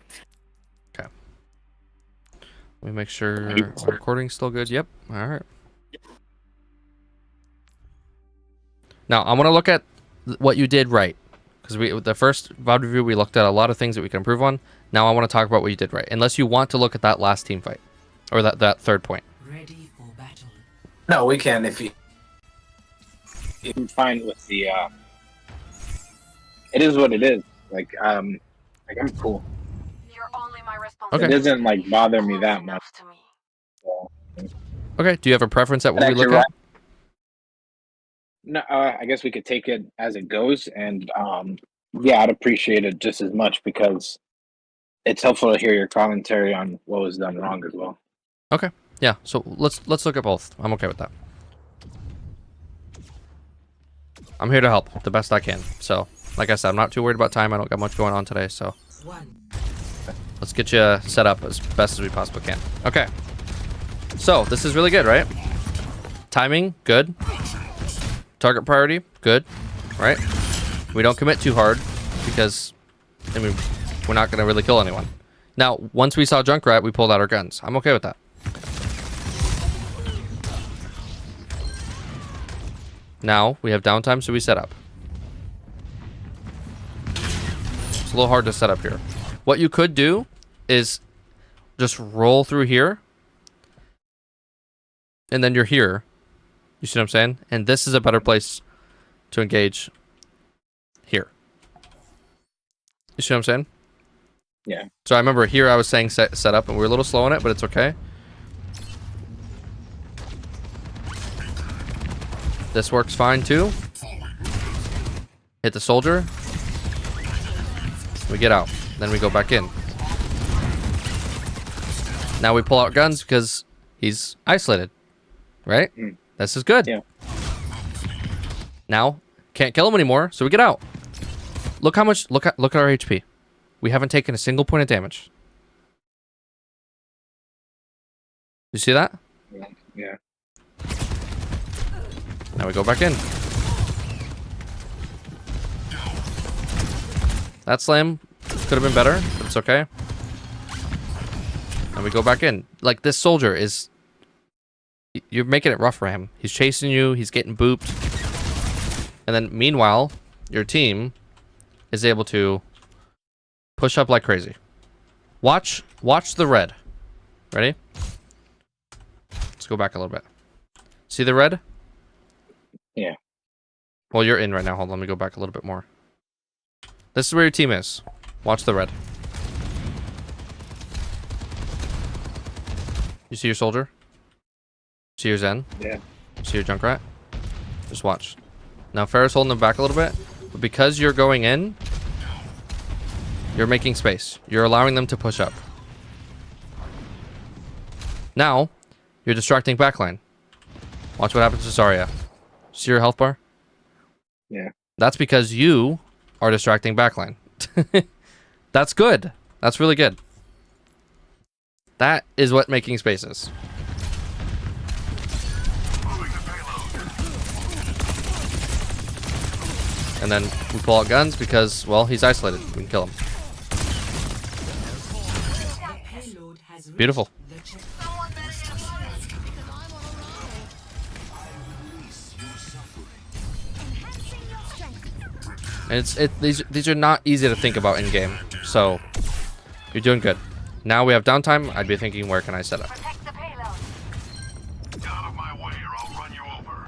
Let me make sure our recording's still good. Yep. All right. Now, I want to look at what you did right. Because the first VOD review, we looked at a lot of things that we can improve on. Now I want to talk about what you did right. Unless you want to look at that last team fight. Or that third point. Ready for battle. No, we can if you. I'm fine with the. It is what it is. Like I'm cool. You're only my Okay. responsibility. It doesn't like bother me that much. To me. So. Okay. Do you have a preference at what And we look you're at? No, I guess we could take it as it goes, and yeah, I'd appreciate it just as much because it's helpful to hear your commentary on what was done wrong as well. Okay. Yeah. So let's look at both. I'm okay with that. I'm here to help the best I can. So, like I said, I'm not too worried about time. I don't got much going on today, so let's get you set up as best as we possibly can. Okay. So this is really good, right? Timing, good. Target priority, good. Right? We don't commit too hard because, I mean, we're not going to really kill anyone. Now, once we saw Junkrat, we pulled out our guns. I'm okay with that. Now, we have downtime, so we set up. It's a little hard to set up here. What you could do is just roll through here. And then you're here. You see what I'm saying? And this is a better place to engage here. You see what I'm saying? Yeah. So I remember here I was saying set up, and we were a little slow on it, but it's okay. This works fine too. Hit the soldier. We get out. Then we go back in. Now we pull out guns because he's isolated. Right? Mm. This is good. Yeah. Now, can't kill him anymore, so we get out. Look how much, look at our HP. We haven't taken a single point of damage. You see that? Yeah. Now we go back in. That slam could have been better, but it's okay. And we go back in. Like, this soldier is... You're making it rough for him. He's chasing you. He's getting booped. And then, meanwhile, your team is able to push up like crazy. Watch the red. Ready? Let's go back a little bit. See the red? Yeah. Well, you're in right now. Hold on. Let me go back a little bit more. This is where your team is. Watch the red. You see your soldier? See your Zen? Yeah. See your Junkrat? Just watch. Now, Farrah's holding them back a little bit. But because you're going in, you're making space. You're allowing them to push up. Now, you're distracting backline. Watch what happens to Zarya. See your health bar? Yeah. That's because you are distracting backline. That's good. That's really good. That is what making space is. And then we pull out guns because, well, he's isolated. We can kill him. Beautiful. And these are not easy to think about in game. So you're doing good. Now we have downtime. I'd be thinking, where can I set up? Protect the payload. Get out of my way or I'll run you over.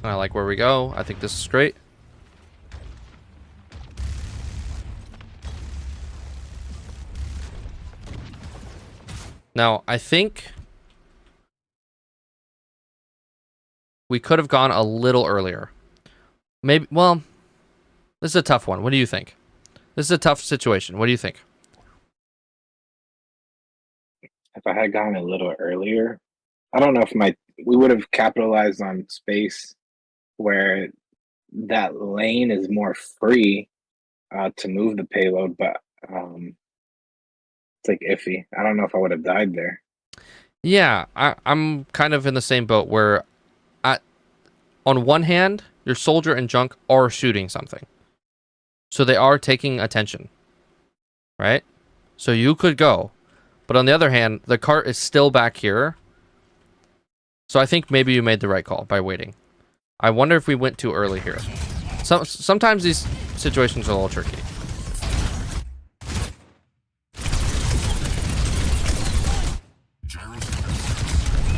I like where we go. I think this is great. Now, I think we could have gone a little earlier. Maybe, well, this is a tough one. What do you think? This is a tough situation. What do you think? If I had gone a little earlier, I don't know if we would have capitalized on space where that lane is more free to move the payload, but it's like iffy. I don't know if I would have died there. Yeah, I'm kind of in the same boat where, on one hand, your soldier and junk are shooting something. So they are taking attention, right? So you could go. But on the other hand, the cart is still back here. So I think maybe you made the right call by waiting. I wonder if we went too early here. Sometimes these situations are a little tricky.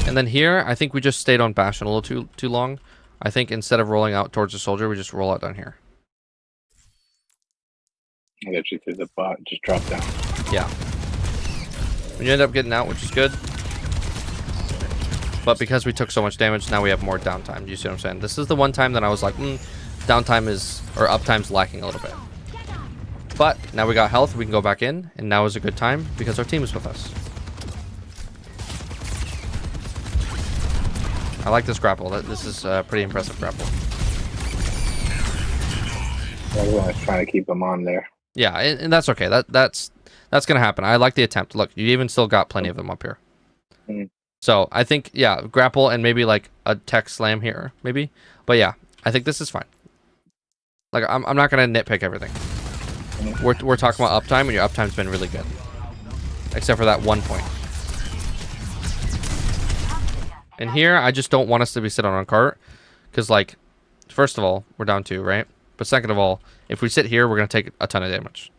And then here, I think we just stayed on Bastion a little too long. I think instead of rolling out towards the soldier, we just roll out down here. I got you through the bot. Just drop down. Yeah. And you end up getting out, which is good. But because we took so much damage, now we have more downtime. Do you see what I'm saying? This is the one time that I was like, downtime is, or uptime's lacking a little bit. But now we got health, we can go back in, and now is a good time because our team is with us. I like this grapple. This is a pretty impressive grapple. Everyone's trying to keep them on there. Yeah, and that's okay. That's gonna happen. I like the attempt. Look, you even still got plenty of them up here. Mhm. So I think, yeah, grapple and maybe like a tech slam here, maybe. But yeah, I think this is fine. Like I'm not gonna nitpick everything. We're talking about uptime, and your uptime's been really good, except for that one point. And here, I just don't want us to be sitting on a cart, because like, first of all, we're down 2, right? But second of all, if we sit here, we're gonna take a ton of damage.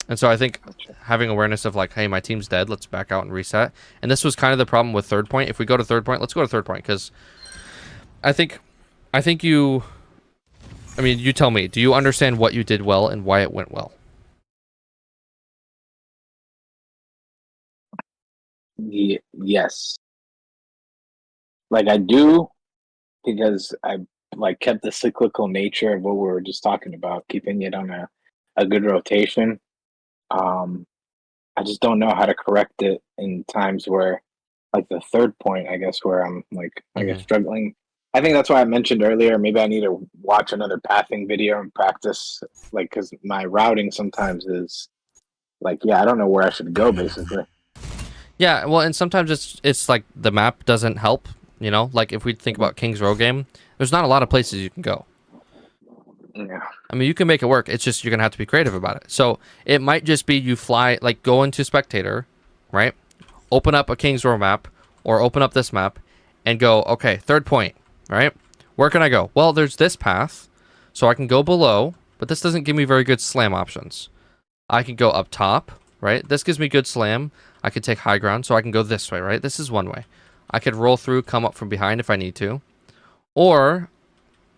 And so I think having awareness of like, hey, my team's dead, let's back out and reset. And this was kind of the problem with third point. If we go to third point, let's go to third point, because I think you, I mean, you tell me, do you understand what you did well and why it went well? Yes. Like I do, because I like kept the cyclical nature of what we were just talking about, keeping it on a good rotation. I just don't know how to correct it in times where, like the third point, I guess, where I'm like, I guess struggling. I think that's why I mentioned earlier, maybe I need to watch another pathing video and practice, like, because my routing sometimes is like, yeah, I don't know where I should go, basically. Yeah, well, and sometimes it's like the map doesn't help, you know? Like if we think about King's Row game, there's not a lot of places you can go. Yeah. I mean, you can make it work. It's just you're going to have to be creative about it. So it might just be you fly, like go into Spectator, right? Open up a King's Row map or open up this map and go, okay, third point, right? Where can I go? Well, there's this path, so I can go below, but this doesn't give me very good slam options. I can go up top, right? This gives me good slam. I could take high ground, so I can go this way, right? This is one way. I could roll through, come up from behind if I need to. Or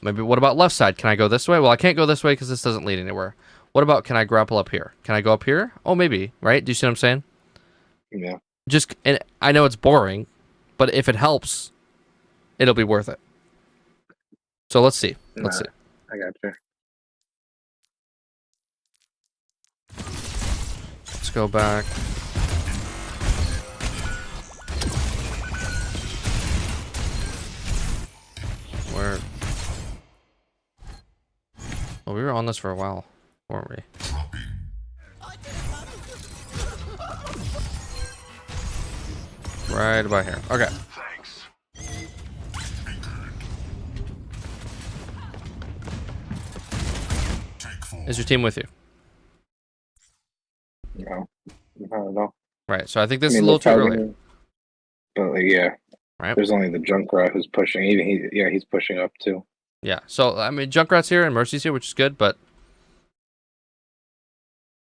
maybe what about left side? Can I go this way? Well, I can't go this way because this doesn't lead anywhere. What about, can I grapple up here? Can I go up here? Oh, maybe, right? Do you see what I'm saying? Yeah. Just, and I know it's boring, but if it helps, it'll be worth it. So let's see. Let's see. I got you. Let's go back. Where? Well, we were on this for a while, weren't we? Right about here. Okay. Thanks. Is your team with you? No, I don't know. Right. So I think this is a little too early. But like, yeah, Right. there's only the Junkrat who's pushing. Even he's pushing up too. Yeah. So I mean, Junkrat's here and Mercy's here, which is good, but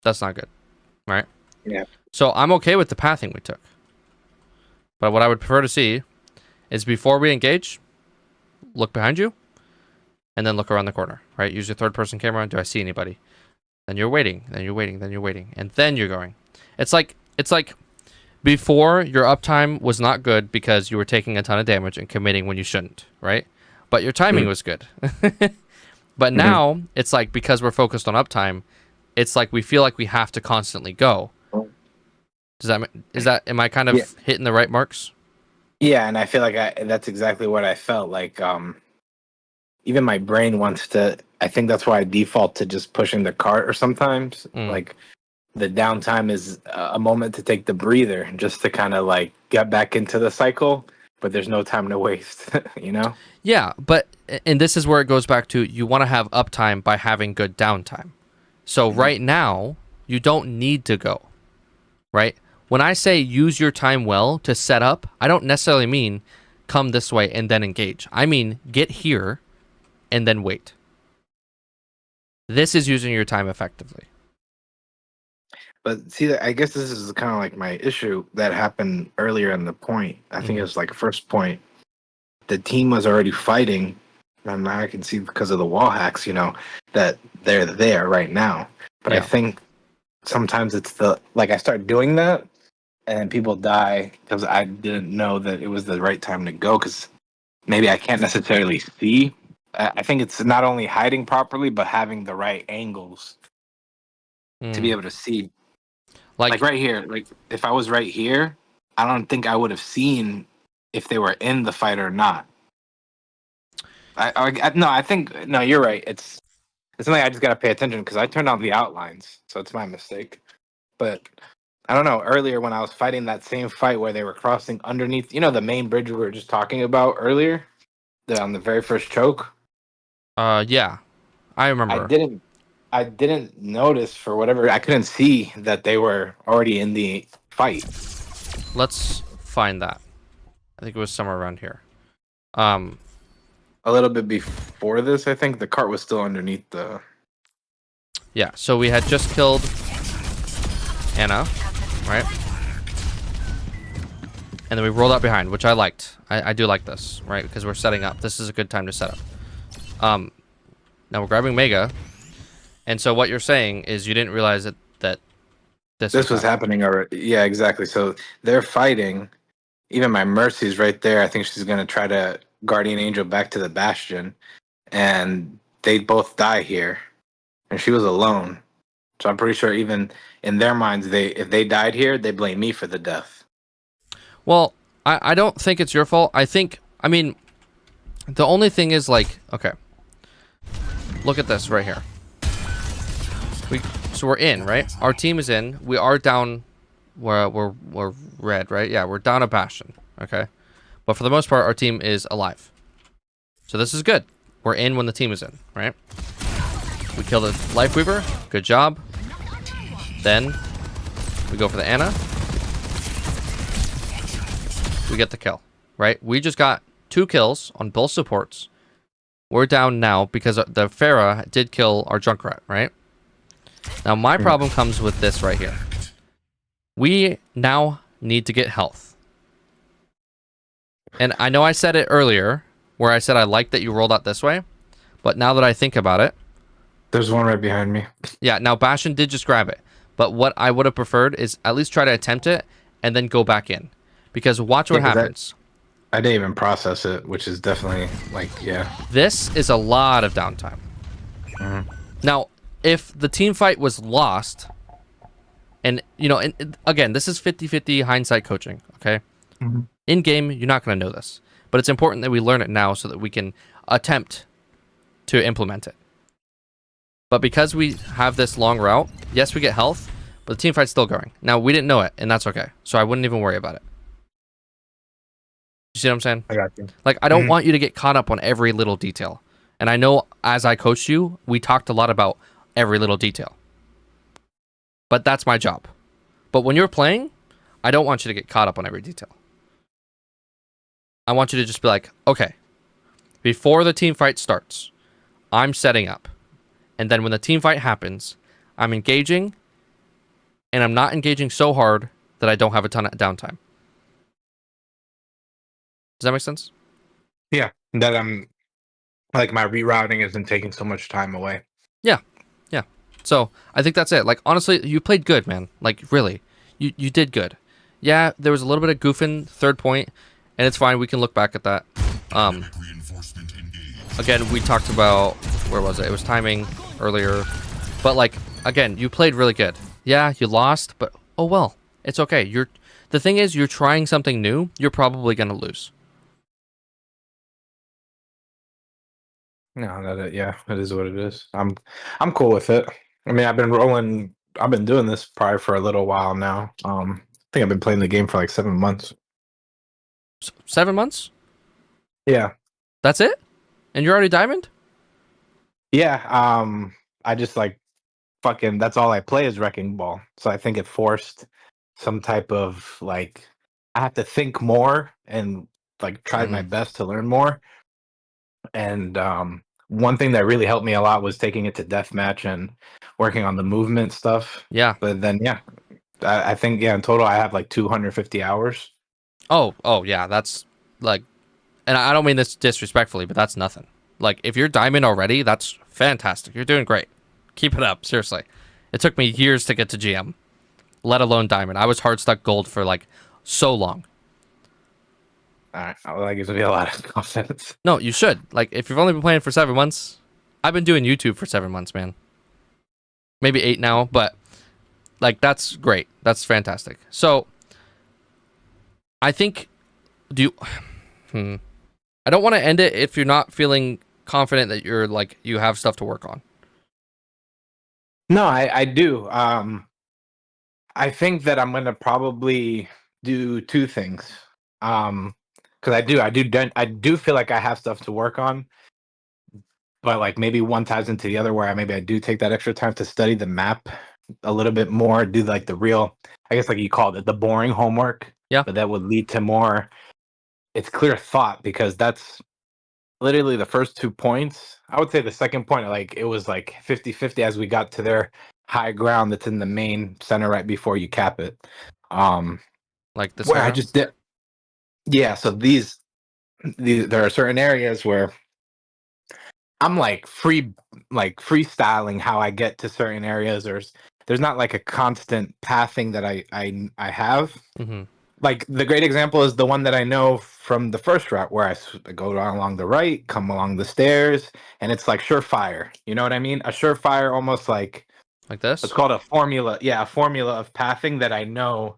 That's not good, right? Yeah. So I'm okay with the pathing we took. But what I would prefer to see is before we engage, look behind you, and then look around the corner, right? Use your third-person camera. Do I see anybody? Then you're waiting. Then you're waiting. Then you're waiting. And then you're going. It's like before your uptime was not good because you were taking a ton of damage and committing when you shouldn't, right? But your timing was good. But now it's like because we're focused on uptime, it's like we feel like we have to constantly go. Am I kind of hitting the right marks? Yeah, and I feel like that's exactly what I felt like. Even my brain wants to. I think that's why I default to just pushing the cart. Or sometimes, like the downtime is a moment to take the breather, just to kind of like get back into the cycle. But there's no time to waste. You know? Yeah, and this is where it goes back to you want to have uptime by having good downtime. So right now you don't need to go, right? When I say use your time well to set up, I don't necessarily mean come this way and then engage. I mean get here and then wait. This is using your time effectively. But see, I guess this is kind of like my issue that happened earlier in the point. I think it was like first point. The team was already fighting, and now I can see because of the wall hacks, that they're there right now. But I think sometimes it's I start doing that, and people die because I didn't know that it was the right time to go. Because maybe I can't necessarily see. I think it's not only hiding properly, but having the right angles to be able to see. Like right here, like if I was right here, I don't think I would have seen if they were in the fight or not. I think no, you're right. It's something I just gotta pay attention because I turned on the outlines, so it's my mistake. But I don't know. Earlier when I was fighting that same fight where they were crossing underneath, the main bridge we were just talking about earlier, on the very first choke. Yeah, I remember. I didn't notice for whatever. I couldn't see that they were already in the fight. Let's find that. I think it was somewhere around here. A little bit before this, I think the cart was still underneath the. Yeah, so we had just killed Anna, right? And then we rolled out behind, which I liked. I do like this, right? Because we're setting up. This is a good time to set up. Now we're grabbing Mega. And so what you're saying is you didn't realize that this was happening already. Yeah, exactly. So they're fighting. Even my Mercy's right there. I think she's going to try to Guardian Angel back to the Bastion. And they both die here. And she was alone. So I'm pretty sure even in their minds, if they died here, they blame me for the death. Well, I don't think it's your fault. I mean, the only thing is like, okay, look at this right here. So we're in, right? Our team is in. We are down. We're red, right? Yeah, we're down a Bastion. Okay, but for the most part, our team is alive. So this is good. We're in when the team is in, right? We kill the Lifeweaver. Good job. Then we go for the Anna. We get the kill, right? We just got 2 kills on both supports. We're down now because the Pharah did kill our Junkrat, right? Now, my problem comes with this right here. We now need to get health. And I know I said it earlier, where I said I like that you rolled out this way. But now that I think about it... There's one right behind me. Yeah, now Bastion did just grab it. But what I would have preferred is at least try to attempt it and then go back in. Because watch what happens. I didn't even process it, which is definitely, This is a lot of downtime. Now... if the team fight was lost, and again, this is 50-50 hindsight coaching, okay? In game, you're not going to know this, but it's important that we learn it now so that we can attempt to implement it. But because we have this long route, yes, we get health, but the team fight's still going. Now, we didn't know it, and that's okay, so I wouldn't even worry about it. You see what I'm saying? I got you. Like, I don't want you to get caught up on every little detail. And I know as I coached you, we talked a lot about every little detail. But that's my job. But when you're playing, I don't want you to get caught up on every detail. I want you to just be like, okay, before the team fight starts, I'm setting up. And then when the team fight happens, I'm engaging, and I'm not engaging so hard that I don't have a ton of downtime. Does that make sense? Yeah, that I'm like my rerouting isn't taking so much time away. Yeah. So I think that's it. Like, honestly, you played good, man. Like, really, you did good. Yeah, there was a little bit of goofing third point, and it's fine. We can look back at that. Reinforcement engaged. Again, we talked about, where was it? It was timing earlier, but like, again, you played really good. Yeah, you lost, but oh well, it's okay. The thing is, you're trying something new. You're probably gonna lose. No, yeah, it is what it is. I'm cool with it. I mean, I've been doing this probably for a little while now. I think I've been playing the game for like 7 months. 7 months? Yeah. That's it? And you're already diamond? Yeah. I just like fucking that's all I play is Wrecking Ball. So I think it forced some type of like I have to think more and like try my best to learn more. And one thing that really helped me a lot was taking it to deathmatch and working on the movement stuff. Yeah. But then yeah, I think in total I have like 250 hours. Oh yeah, that's like, and I don't mean this disrespectfully, but that's nothing. Like, if you're diamond already, that's fantastic. You're doing great. Keep it up, seriously. It took me years to get to GM, let alone diamond. I was hard stuck gold for like so long. All right, that gives me a lot of confidence. No, you should. Like, if you've only been playing for 7 months, I've been doing YouTube for 7 months, man. Maybe 8 now, but like, that's great. That's fantastic. So I think, do you, I don't want to end it if you're not feeling confident that you're like, you have stuff to work on. No, I do. I think that I'm gonna probably do two things. Because I do feel like I have stuff to work on, but like maybe one ties into the other where I do take that extra time to study the map a little bit more, do like the real, I guess like you called it the boring homework. Yeah. But that would lead to more. It's clear thought because that's literally the first 2 points. I would say the second point, like it was like 50-50 as we got to their high ground that's in the main center right before you cap it. Like this Where I area? just did, yeah. So these there are certain areas where I'm like freestyling how I get to certain areas. There's not like a constant pathing that I have. Mm-hmm. Like the great example is the one that I know from the first route where I go along the right, come along the stairs, and it's like surefire. You know what I mean? A surefire, almost like Like it's this? called a formula. Yeah, a formula of pathing that I know.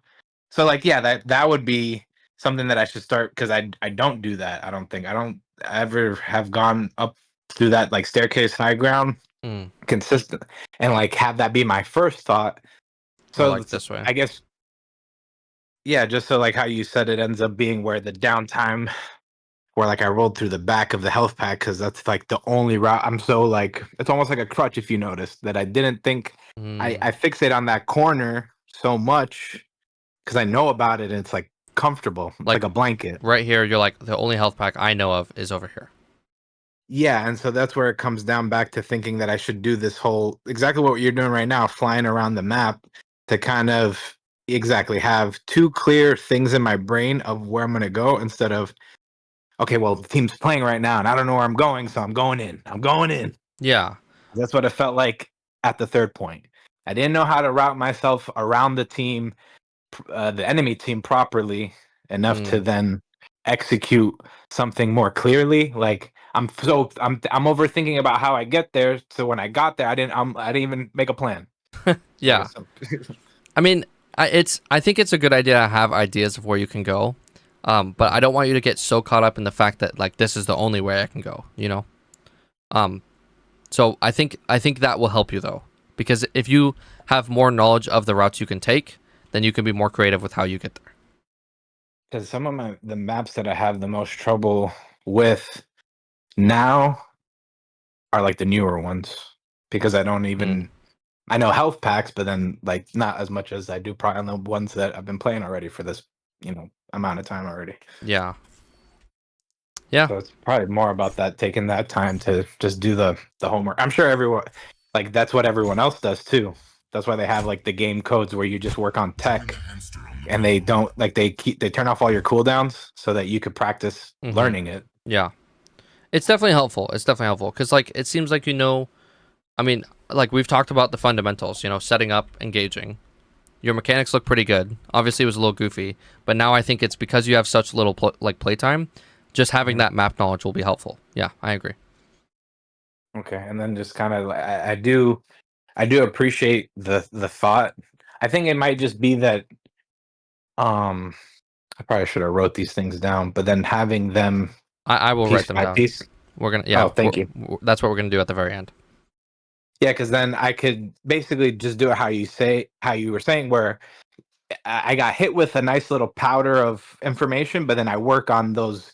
So like, yeah, that would be something that I should start because I don't do that. I don't ever have gone up through that like staircase high ground Mm. consistent and like have that be my first thought. Or So like this way? I guess yeah, just so like how you said it ends up being where the downtime where like I rolled through the back of the health pack because that's like the only route. I'm so like it's almost like a crutch if you notice that I didn't think I fixate on that corner so much because I know about it and it's like comfortable. It's like a blanket. Right here, you're like, the only health pack I know of is over here. Yeah, and so that's where it comes down back to thinking that I should do this whole exactly what you're doing right now, flying around the map to kind of exactly have two clear things in my brain of where I'm going to go instead of okay, well, the team's playing right now and I don't know where I'm going, so I'm going in. I'm going in. Yeah. That's what it felt like at the third point. I didn't know how to route myself around the team, the enemy team properly enough to then execute something more clearly. Like I'm overthinking about how I get there. So when I got there, I didn't even make a plan. Yeah. I mean, I think it's a good idea to have ideas of where you can go. But I don't want you to get so caught up in the fact that like this is the only way I can go, you know? So I think that will help you though. Because if you have more knowledge of the routes you can take, then you can be more creative with how you get there. Because some of the maps that I have the most trouble with now are like the newer ones because I don't even I know health packs, but then like not as much as I do probably on the ones that I've been playing already for this amount of time already. Yeah. Yeah. So it's probably more about that taking that time to just do the homework. I'm sure everyone like that's what everyone else does too. That's why they have like the game codes where you just work on tech, and they don't like they turn off all your cooldowns so that you could practice learning it. Yeah. It's definitely helpful. It's definitely helpful because like it seems like I mean, like we've talked about the fundamentals, setting up, engaging. Your mechanics look pretty good. Obviously, it was a little goofy, but now I think it's because you have such little playtime. Just having that map knowledge will be helpful. Yeah, I agree. Okay, and then just kind of I do appreciate the thought. I think it might just be that I probably should have wrote these things down, but then having them I will piece write them by down. piece. We're gonna Oh, thank you. That's what we're gonna do at the very end. Yeah, because then I could basically just do it how you were saying, where I got hit with a nice little powder of information, but then I work on those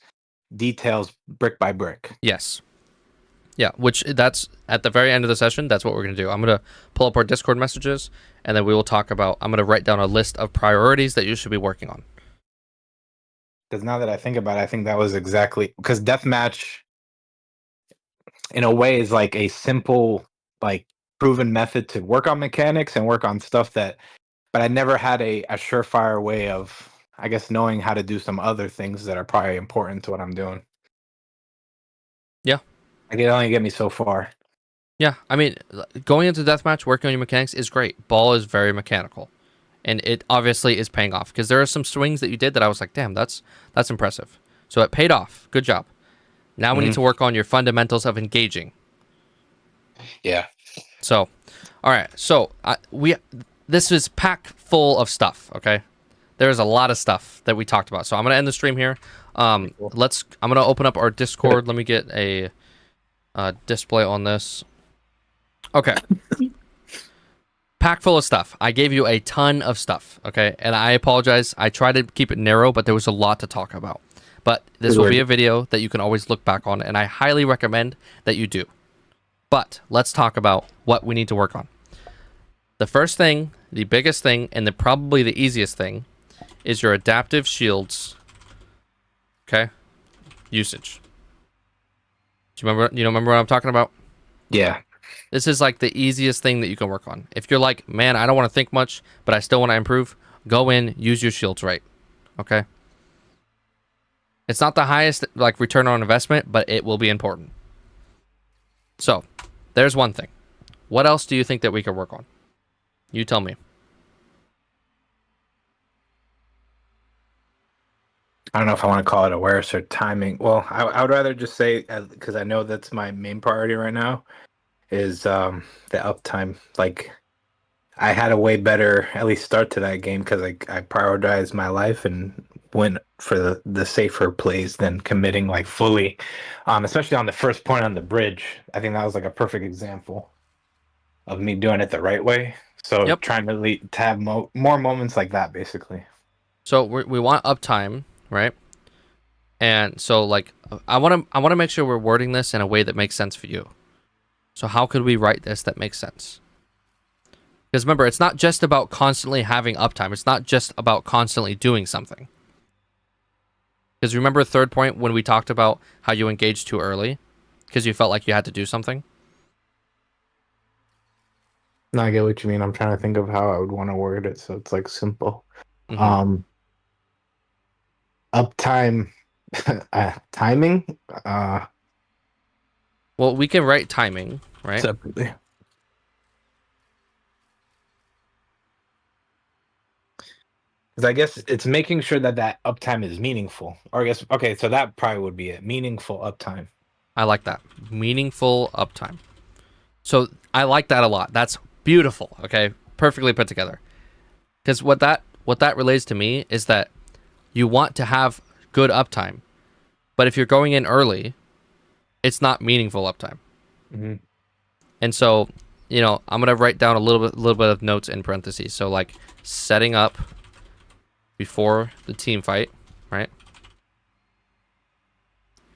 details brick by brick. Yes. Yeah, which that's at the very end of the session. That's what we're going to do. I'm going to pull up our Discord messages, and then we will talk about. I'm going to write down a list of priorities that you should be working on. Because now that I think about it, I think that was exactly because deathmatch, in a way, is like a simple, like proven method to work on mechanics and work on stuff that. But I never had a surefire way of, I guess, knowing how to do some other things that are probably important to what I'm doing. Yeah. Like it only get me so far. Yeah, I mean, going into deathmatch, working on your mechanics is great. Ball is very mechanical, and it obviously is paying off because there are some swings that you did that I was like, damn, that's impressive. So it paid off. Good job. Now we need to work on your fundamentals of engaging. Yeah. So, all right. So this is packed full of stuff. Okay, there's a lot of stuff that we talked about. So I'm gonna end the stream here. I'm gonna open up our Discord. Let me get a display on this. Okay. Pack full of stuff. I gave you a ton of stuff. Okay, and I apologize. I tried to keep it narrow, but there was a lot to talk about. But this will be a video that you can always look back on, and I highly recommend that you do. But let's talk about what we need to work on. The first thing, the biggest thing, and probably the easiest thing is your adaptive shields. Okay? Usage. Do you remember what I'm talking about? Yeah. This is like the easiest thing that you can work on. If you're like, man, I don't want to think much, but I still want to improve, go in, use your shields right. Okay? It's not the highest like return on investment, but it will be important. So, there's one thing. What else do you think that we could work on? You tell me. I don't know if I want to call it awareness or timing. Well, I would rather just say, because I know that's my main priority right now, is the uptime. Like, I had a way better, at least start to that game because I prioritized my life and went for the safer plays than committing like fully, especially on the first point on the bridge. I think that was like a perfect example of me doing it the right way. So trying to have more moments like that, basically. So we want uptime, right? And so like I want to make sure we're wording this in a way that makes sense for you. So how could we write this that makes sense? Because remember, it's not just about constantly having uptime. It's not just about constantly doing something. Because remember third point when we talked about how you engaged too early because you felt like you had to do something? No, I get what you mean. I'm trying to think of how I would want to word it so it's like simple. Mm-hmm. Uptime timing. Well, we can write timing, right? Separately. Because I guess it's making sure that uptime is meaningful. Or I guess, okay, so that probably would be it. Meaningful uptime. I like that. Meaningful uptime. So I like that a lot. That's beautiful. Okay, perfectly put together. Because what that relates to me is that you want to have good uptime, but if you're going in early, it's not meaningful uptime. Mm-hmm. And so, I'm gonna write down a little bit of notes in parentheses. So like setting up before the team fight, right?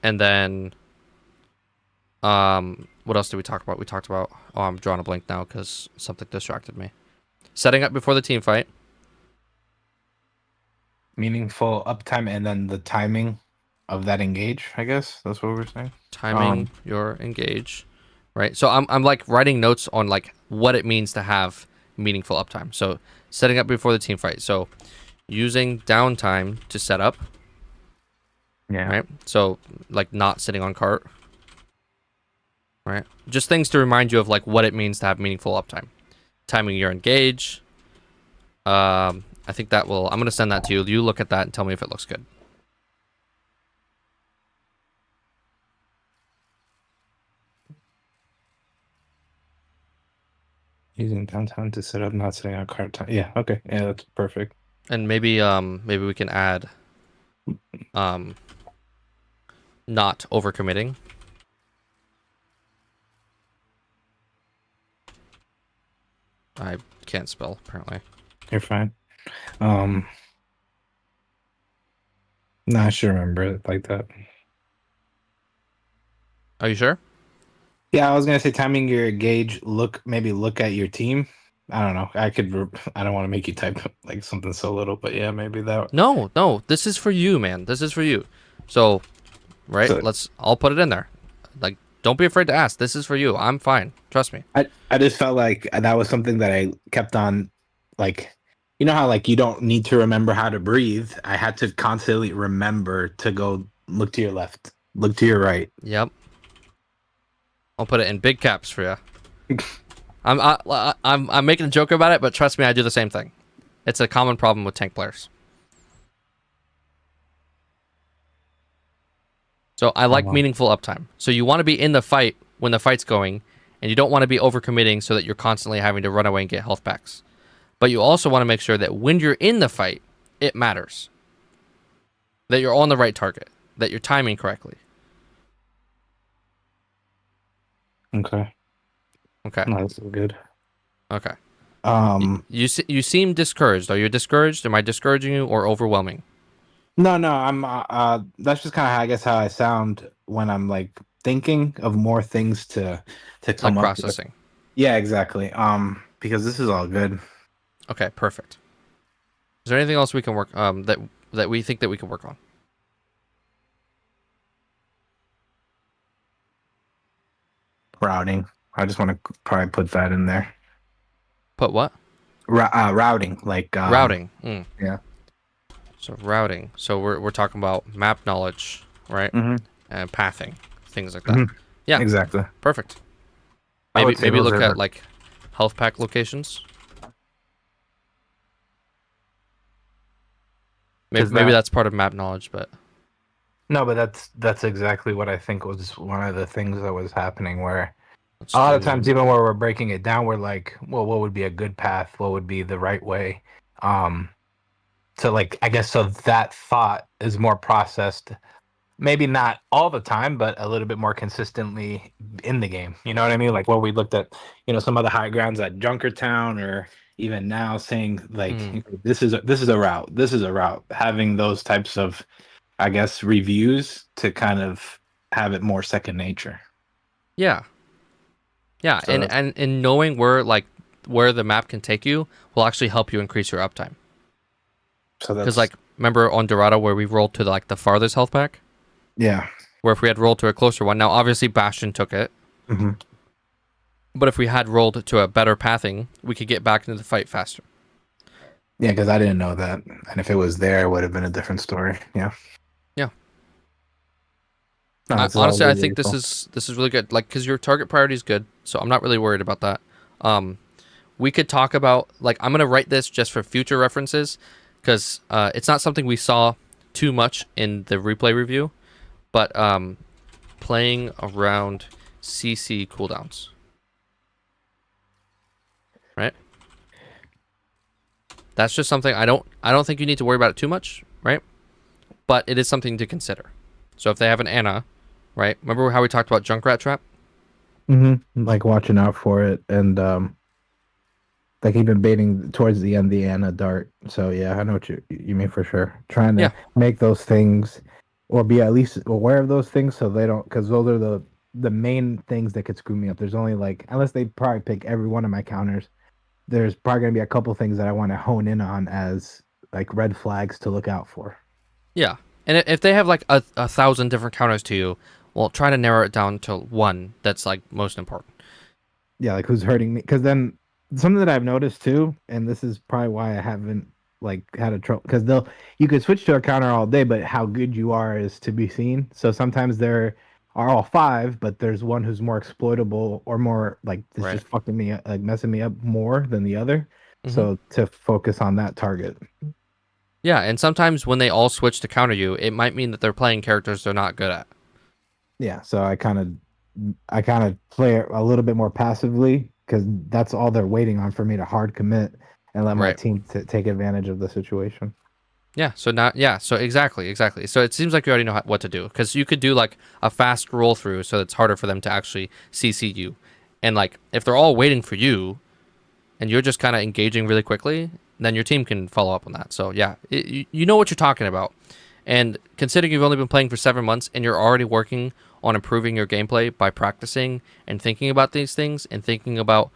And then, what else did we talk about? We talked about. Oh, I'm drawing a blank now because something distracted me. Setting up before the team fight. Meaningful uptime, and then the timing of that engage. I guess that's what we're saying. Timing your engage, right? So I'm like writing notes on like what it means to have meaningful uptime. So setting up before the team fight. So using downtime to set up, Yeah. right? So like not sitting on cart, right? Just things to remind you of like what it means to have meaningful uptime. Timing your engage. I think that will. I'm gonna send that to you. You look at that and tell me if it looks good. Using downtown to set up, not sitting on cart time. Yeah. Okay. Yeah, that's perfect. And maybe we can add not overcommitting. I can't spell apparently. You're fine. No, I should remember it like that. Are you sure? Yeah, I was gonna say timing your gauge. Maybe look at your team. I don't know. I don't want to make you type like something so little, but yeah, maybe that. No. This is for you, man. This is for you. So, right? So- I'll put it in there. Like, don't be afraid to ask. This is for you. I'm fine. Trust me. I just felt like that was something that I kept on, like, you know how like you don't need to remember how to breathe. I had to constantly remember to go look to your left, look to your right. Yep. I'll put it in big caps for you. I'm making a joke about it, but trust me, I do the same thing. It's a common problem with tank players. So I like meaningful uptime. So you want to be in the fight when the fight's going, and you don't want to be overcommitting so that you're constantly having to run away and get health packs. But you also want to make sure that when you're in the fight, it matters. That you're on the right target. That you're timing correctly. Okay. Okay. No, that's good. Okay. Um. You seem discouraged. Are you discouraged? Am I discouraging you or overwhelming? No. I'm. That's just kind of I guess how I sound when I'm like thinking of more things to come Like up with. processing. Yeah. Exactly. Because this is all good. Okay. Perfect. Is there anything else we can work that we think that we can work on? Routing. I just want to probably put that in there. Put what? Routing, like Routing. Yeah. So routing. So we're talking about map knowledge, right? Mm-hmm. And pathing, things like that. Yeah. Exactly. Perfect. I would say Maybe those look are at the- like health pack locations. Maybe that's part of map knowledge, but No, but that's exactly what I think was one of the things that was happening. Where let's a lot of do- times, even where we're breaking it down, we're like, well, what would be a good path? What would be the right way? So like, I guess so that thought is more processed. Maybe not all the time, but a little bit more consistently in the game. You know what I mean? Like when we looked at, some of the high grounds at Junkertown, or even now saying like, this is a route. This is a route. Having those types of, I guess, reviews to kind of have it more second nature. Yeah. Yeah, So and knowing where the map can take you will actually help you increase your uptime. So that's Because like remember on Dorado where we rolled to like the farthest health pack, yeah. where if we had rolled to a closer one, now obviously Bastion took it, hmm but if we had rolled to a better pathing, we could get back into the fight faster. Yeah, because I didn't know that, and if it was there, it would have been a different story. Yeah. Yeah. No, it's all Honestly, I really think this is really good. Like, because your target priority is good, so I'm not really worried about that. We could talk about like I'm gonna write this just for future references, because it's not something we saw too much in the replay review, but playing around CC cooldowns, right? That's just something I don't think you need to worry about it too much, right? But it is something to consider. So if they have an Ana, right? Remember how we talked about Junkrat Trap? like watching out for it, and like even baiting towards the end the Anna dart. So yeah, I know what you mean for sure. Trying to make those things, or be at least aware of those things, so they don't, because those are the main things that could screw me up. There's only like, unless they probably pick every one of my counters, there's probably gonna be a couple things that I want to hone in on as like red flags to look out for. Yeah. And if they have like a 1,000 different counters to you, well, try to narrow it down to one that's like most important. Yeah, like who's hurting me? Because then something that I've noticed too, and this is probably why I haven't like had a trouble because you could switch to a counter all day, but how good you are is to be seen. So sometimes there are all five, but there's one who's more exploitable or more like it's Right. just fucking me up, like messing me up more than the other. Hmm. So to focus on that target. Yeah, and sometimes when they all switch to counter you, it might mean that they're playing characters they're not good at. Yeah, so I kind of play a little bit more passively because that's all they're waiting on for me to hard commit and let my Right. team take advantage of the situation. Yeah. So not. Yeah. So exactly. So it seems like you already know what to do because you could do like a fast roll through, so it's harder for them to actually CC you, and like if they're all waiting for you, and you're just kind of engaging really quickly, then your team can follow up on that. So yeah, you know what you're talking about. And considering you've only been playing for 7 months and you're already working on improving your gameplay by practicing and thinking about these things and thinking about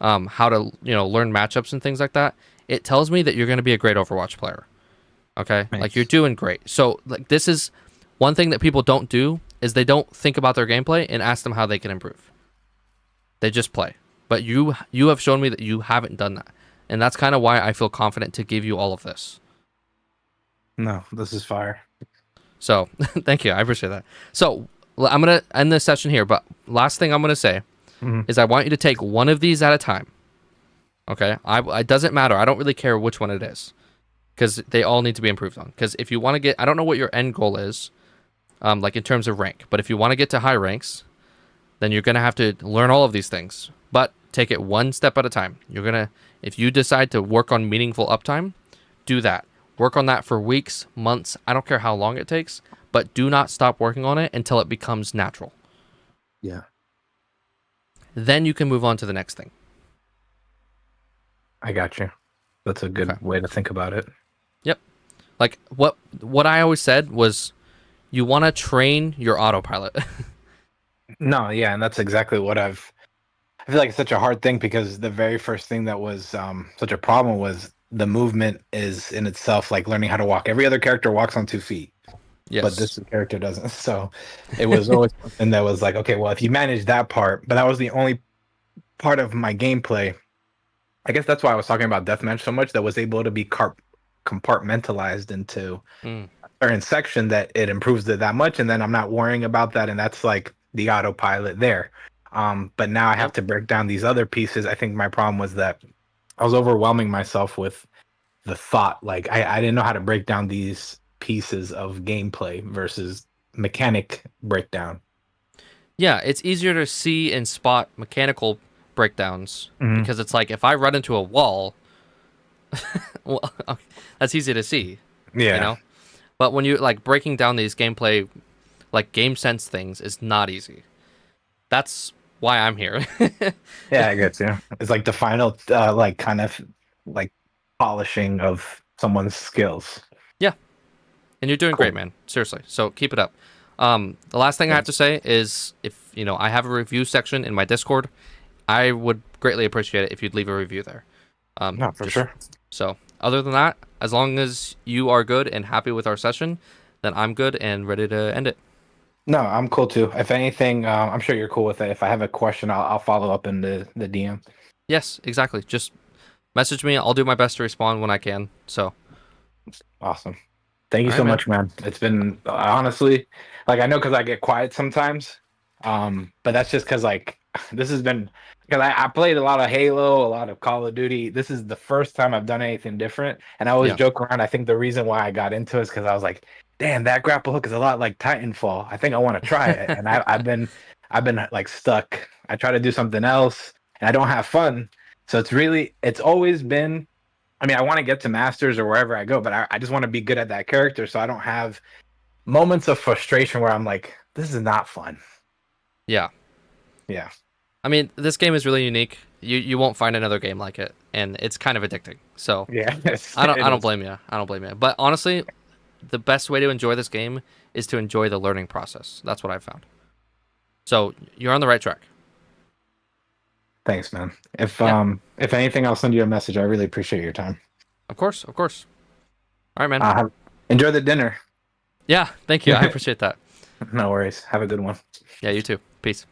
how to learn matchups and things like that, it tells me that you're going to be a great Overwatch player. Okay, like you're Thanks. doing great. So like this is one thing that people don't do is they don't think about their gameplay and ask them how they can improve. They just play. But you have shown me that you haven't done that. And that's kind of why I feel confident to give you all of this. No, this is fire. So, thank you. I appreciate that. So, I'm going to end this session here, but last thing I'm going to say Mhm. is I want you to take one of these at a time. Okay? It doesn't matter. I don't really care which one it is because they all need to be improved on. Because if you want to get, I don't know what your end goal is, like in terms of rank, but if you want to get to high ranks, then you're going to have to learn all of these things. But take it one step at a time. If you decide to work on meaningful uptime, do that. Work on that for weeks, months. I don't care how long it takes, but do not stop working on it until it becomes natural. Yeah, Then you can move on to the next thing. I got you. That's a Okay. good way to think about it. Yep. Like what I always said was you want to train your autopilot. No, yeah, and that's exactly what I feel like it's such a hard thing because the very first thing that was such a problem was the movement is in itself like learning how to walk. Every other character walks on 2 feet, but Yes. this character doesn't. So it was always something that was like, okay, well, if you manage that part, but that was the only part of my gameplay. I guess that's why I was talking about deathmatch so much that was able to be compartmentalized into Mm. a certain section that it improves it that much, and then I'm not worrying about that, and that's like the autopilot there. But now I have Yep. to break down these other pieces. I think my problem was that I was overwhelming myself with the thought. Like I didn't know how to break down these pieces of gameplay versus mechanic breakdown. Yeah, it's easier to see and spot mechanical breakdowns Mhm. because it's like if I run into a wall, well, that's easy to see, you Yeah. know. But when you like breaking down these gameplay, like game sense things, is not easy. That's why I'm here. Yeah, I get you. It's like the final, like kind of like polishing of someone's skills. Yeah, and you're doing great, Cool. man. Seriously. So keep it up. The last thing I have to Thanks. say is if I have a review section in my Discord, I would greatly appreciate it if you'd leave a review there. No, for Just sure. so. Other than that, as long as you are good and happy with our session, then I'm good and ready to end it. No, I'm cool too. If anything, I'm sure you're cool with it. If I have a question, I'll follow up in the DM. Yes, exactly. Just message me. I'll do my best to respond when I can. So, Awesome. Thank you all right, so man. much, man. It's been honestly, like I know because I get quiet sometimes, but that's just because like this has been because I played a lot of Halo, a lot of Call of Duty. This is the first time I've done anything different, and I always Yeah. joke around. I think the reason why I got into it is because I was like, "Damn, that grapple hook is a lot like Titanfall. I think I want to try it." And I've been like stuck. I try to do something else, and I don't have fun. So it's always been. I mean, I want to get to masters or wherever I go, but I just want to be good at that character so I don't have moments of frustration where I'm like, this is not fun. Yeah. Yeah. I mean, this game is really unique. You won't find another game like it, and it's kind of addicting. So Yeah. I It don't is. blame you. I don't blame you. But honestly, the best way to enjoy this game is to enjoy the learning process. That's what I've found. So you're on the right track. Thanks, man. Yeah. If anything, I'll send you a message. I really appreciate your time. Of course. Of course. All right, man. Have, enjoy the dinner. Yeah. Thank you. I appreciate that. No worries. Have a good one. Yeah. You too. Peace.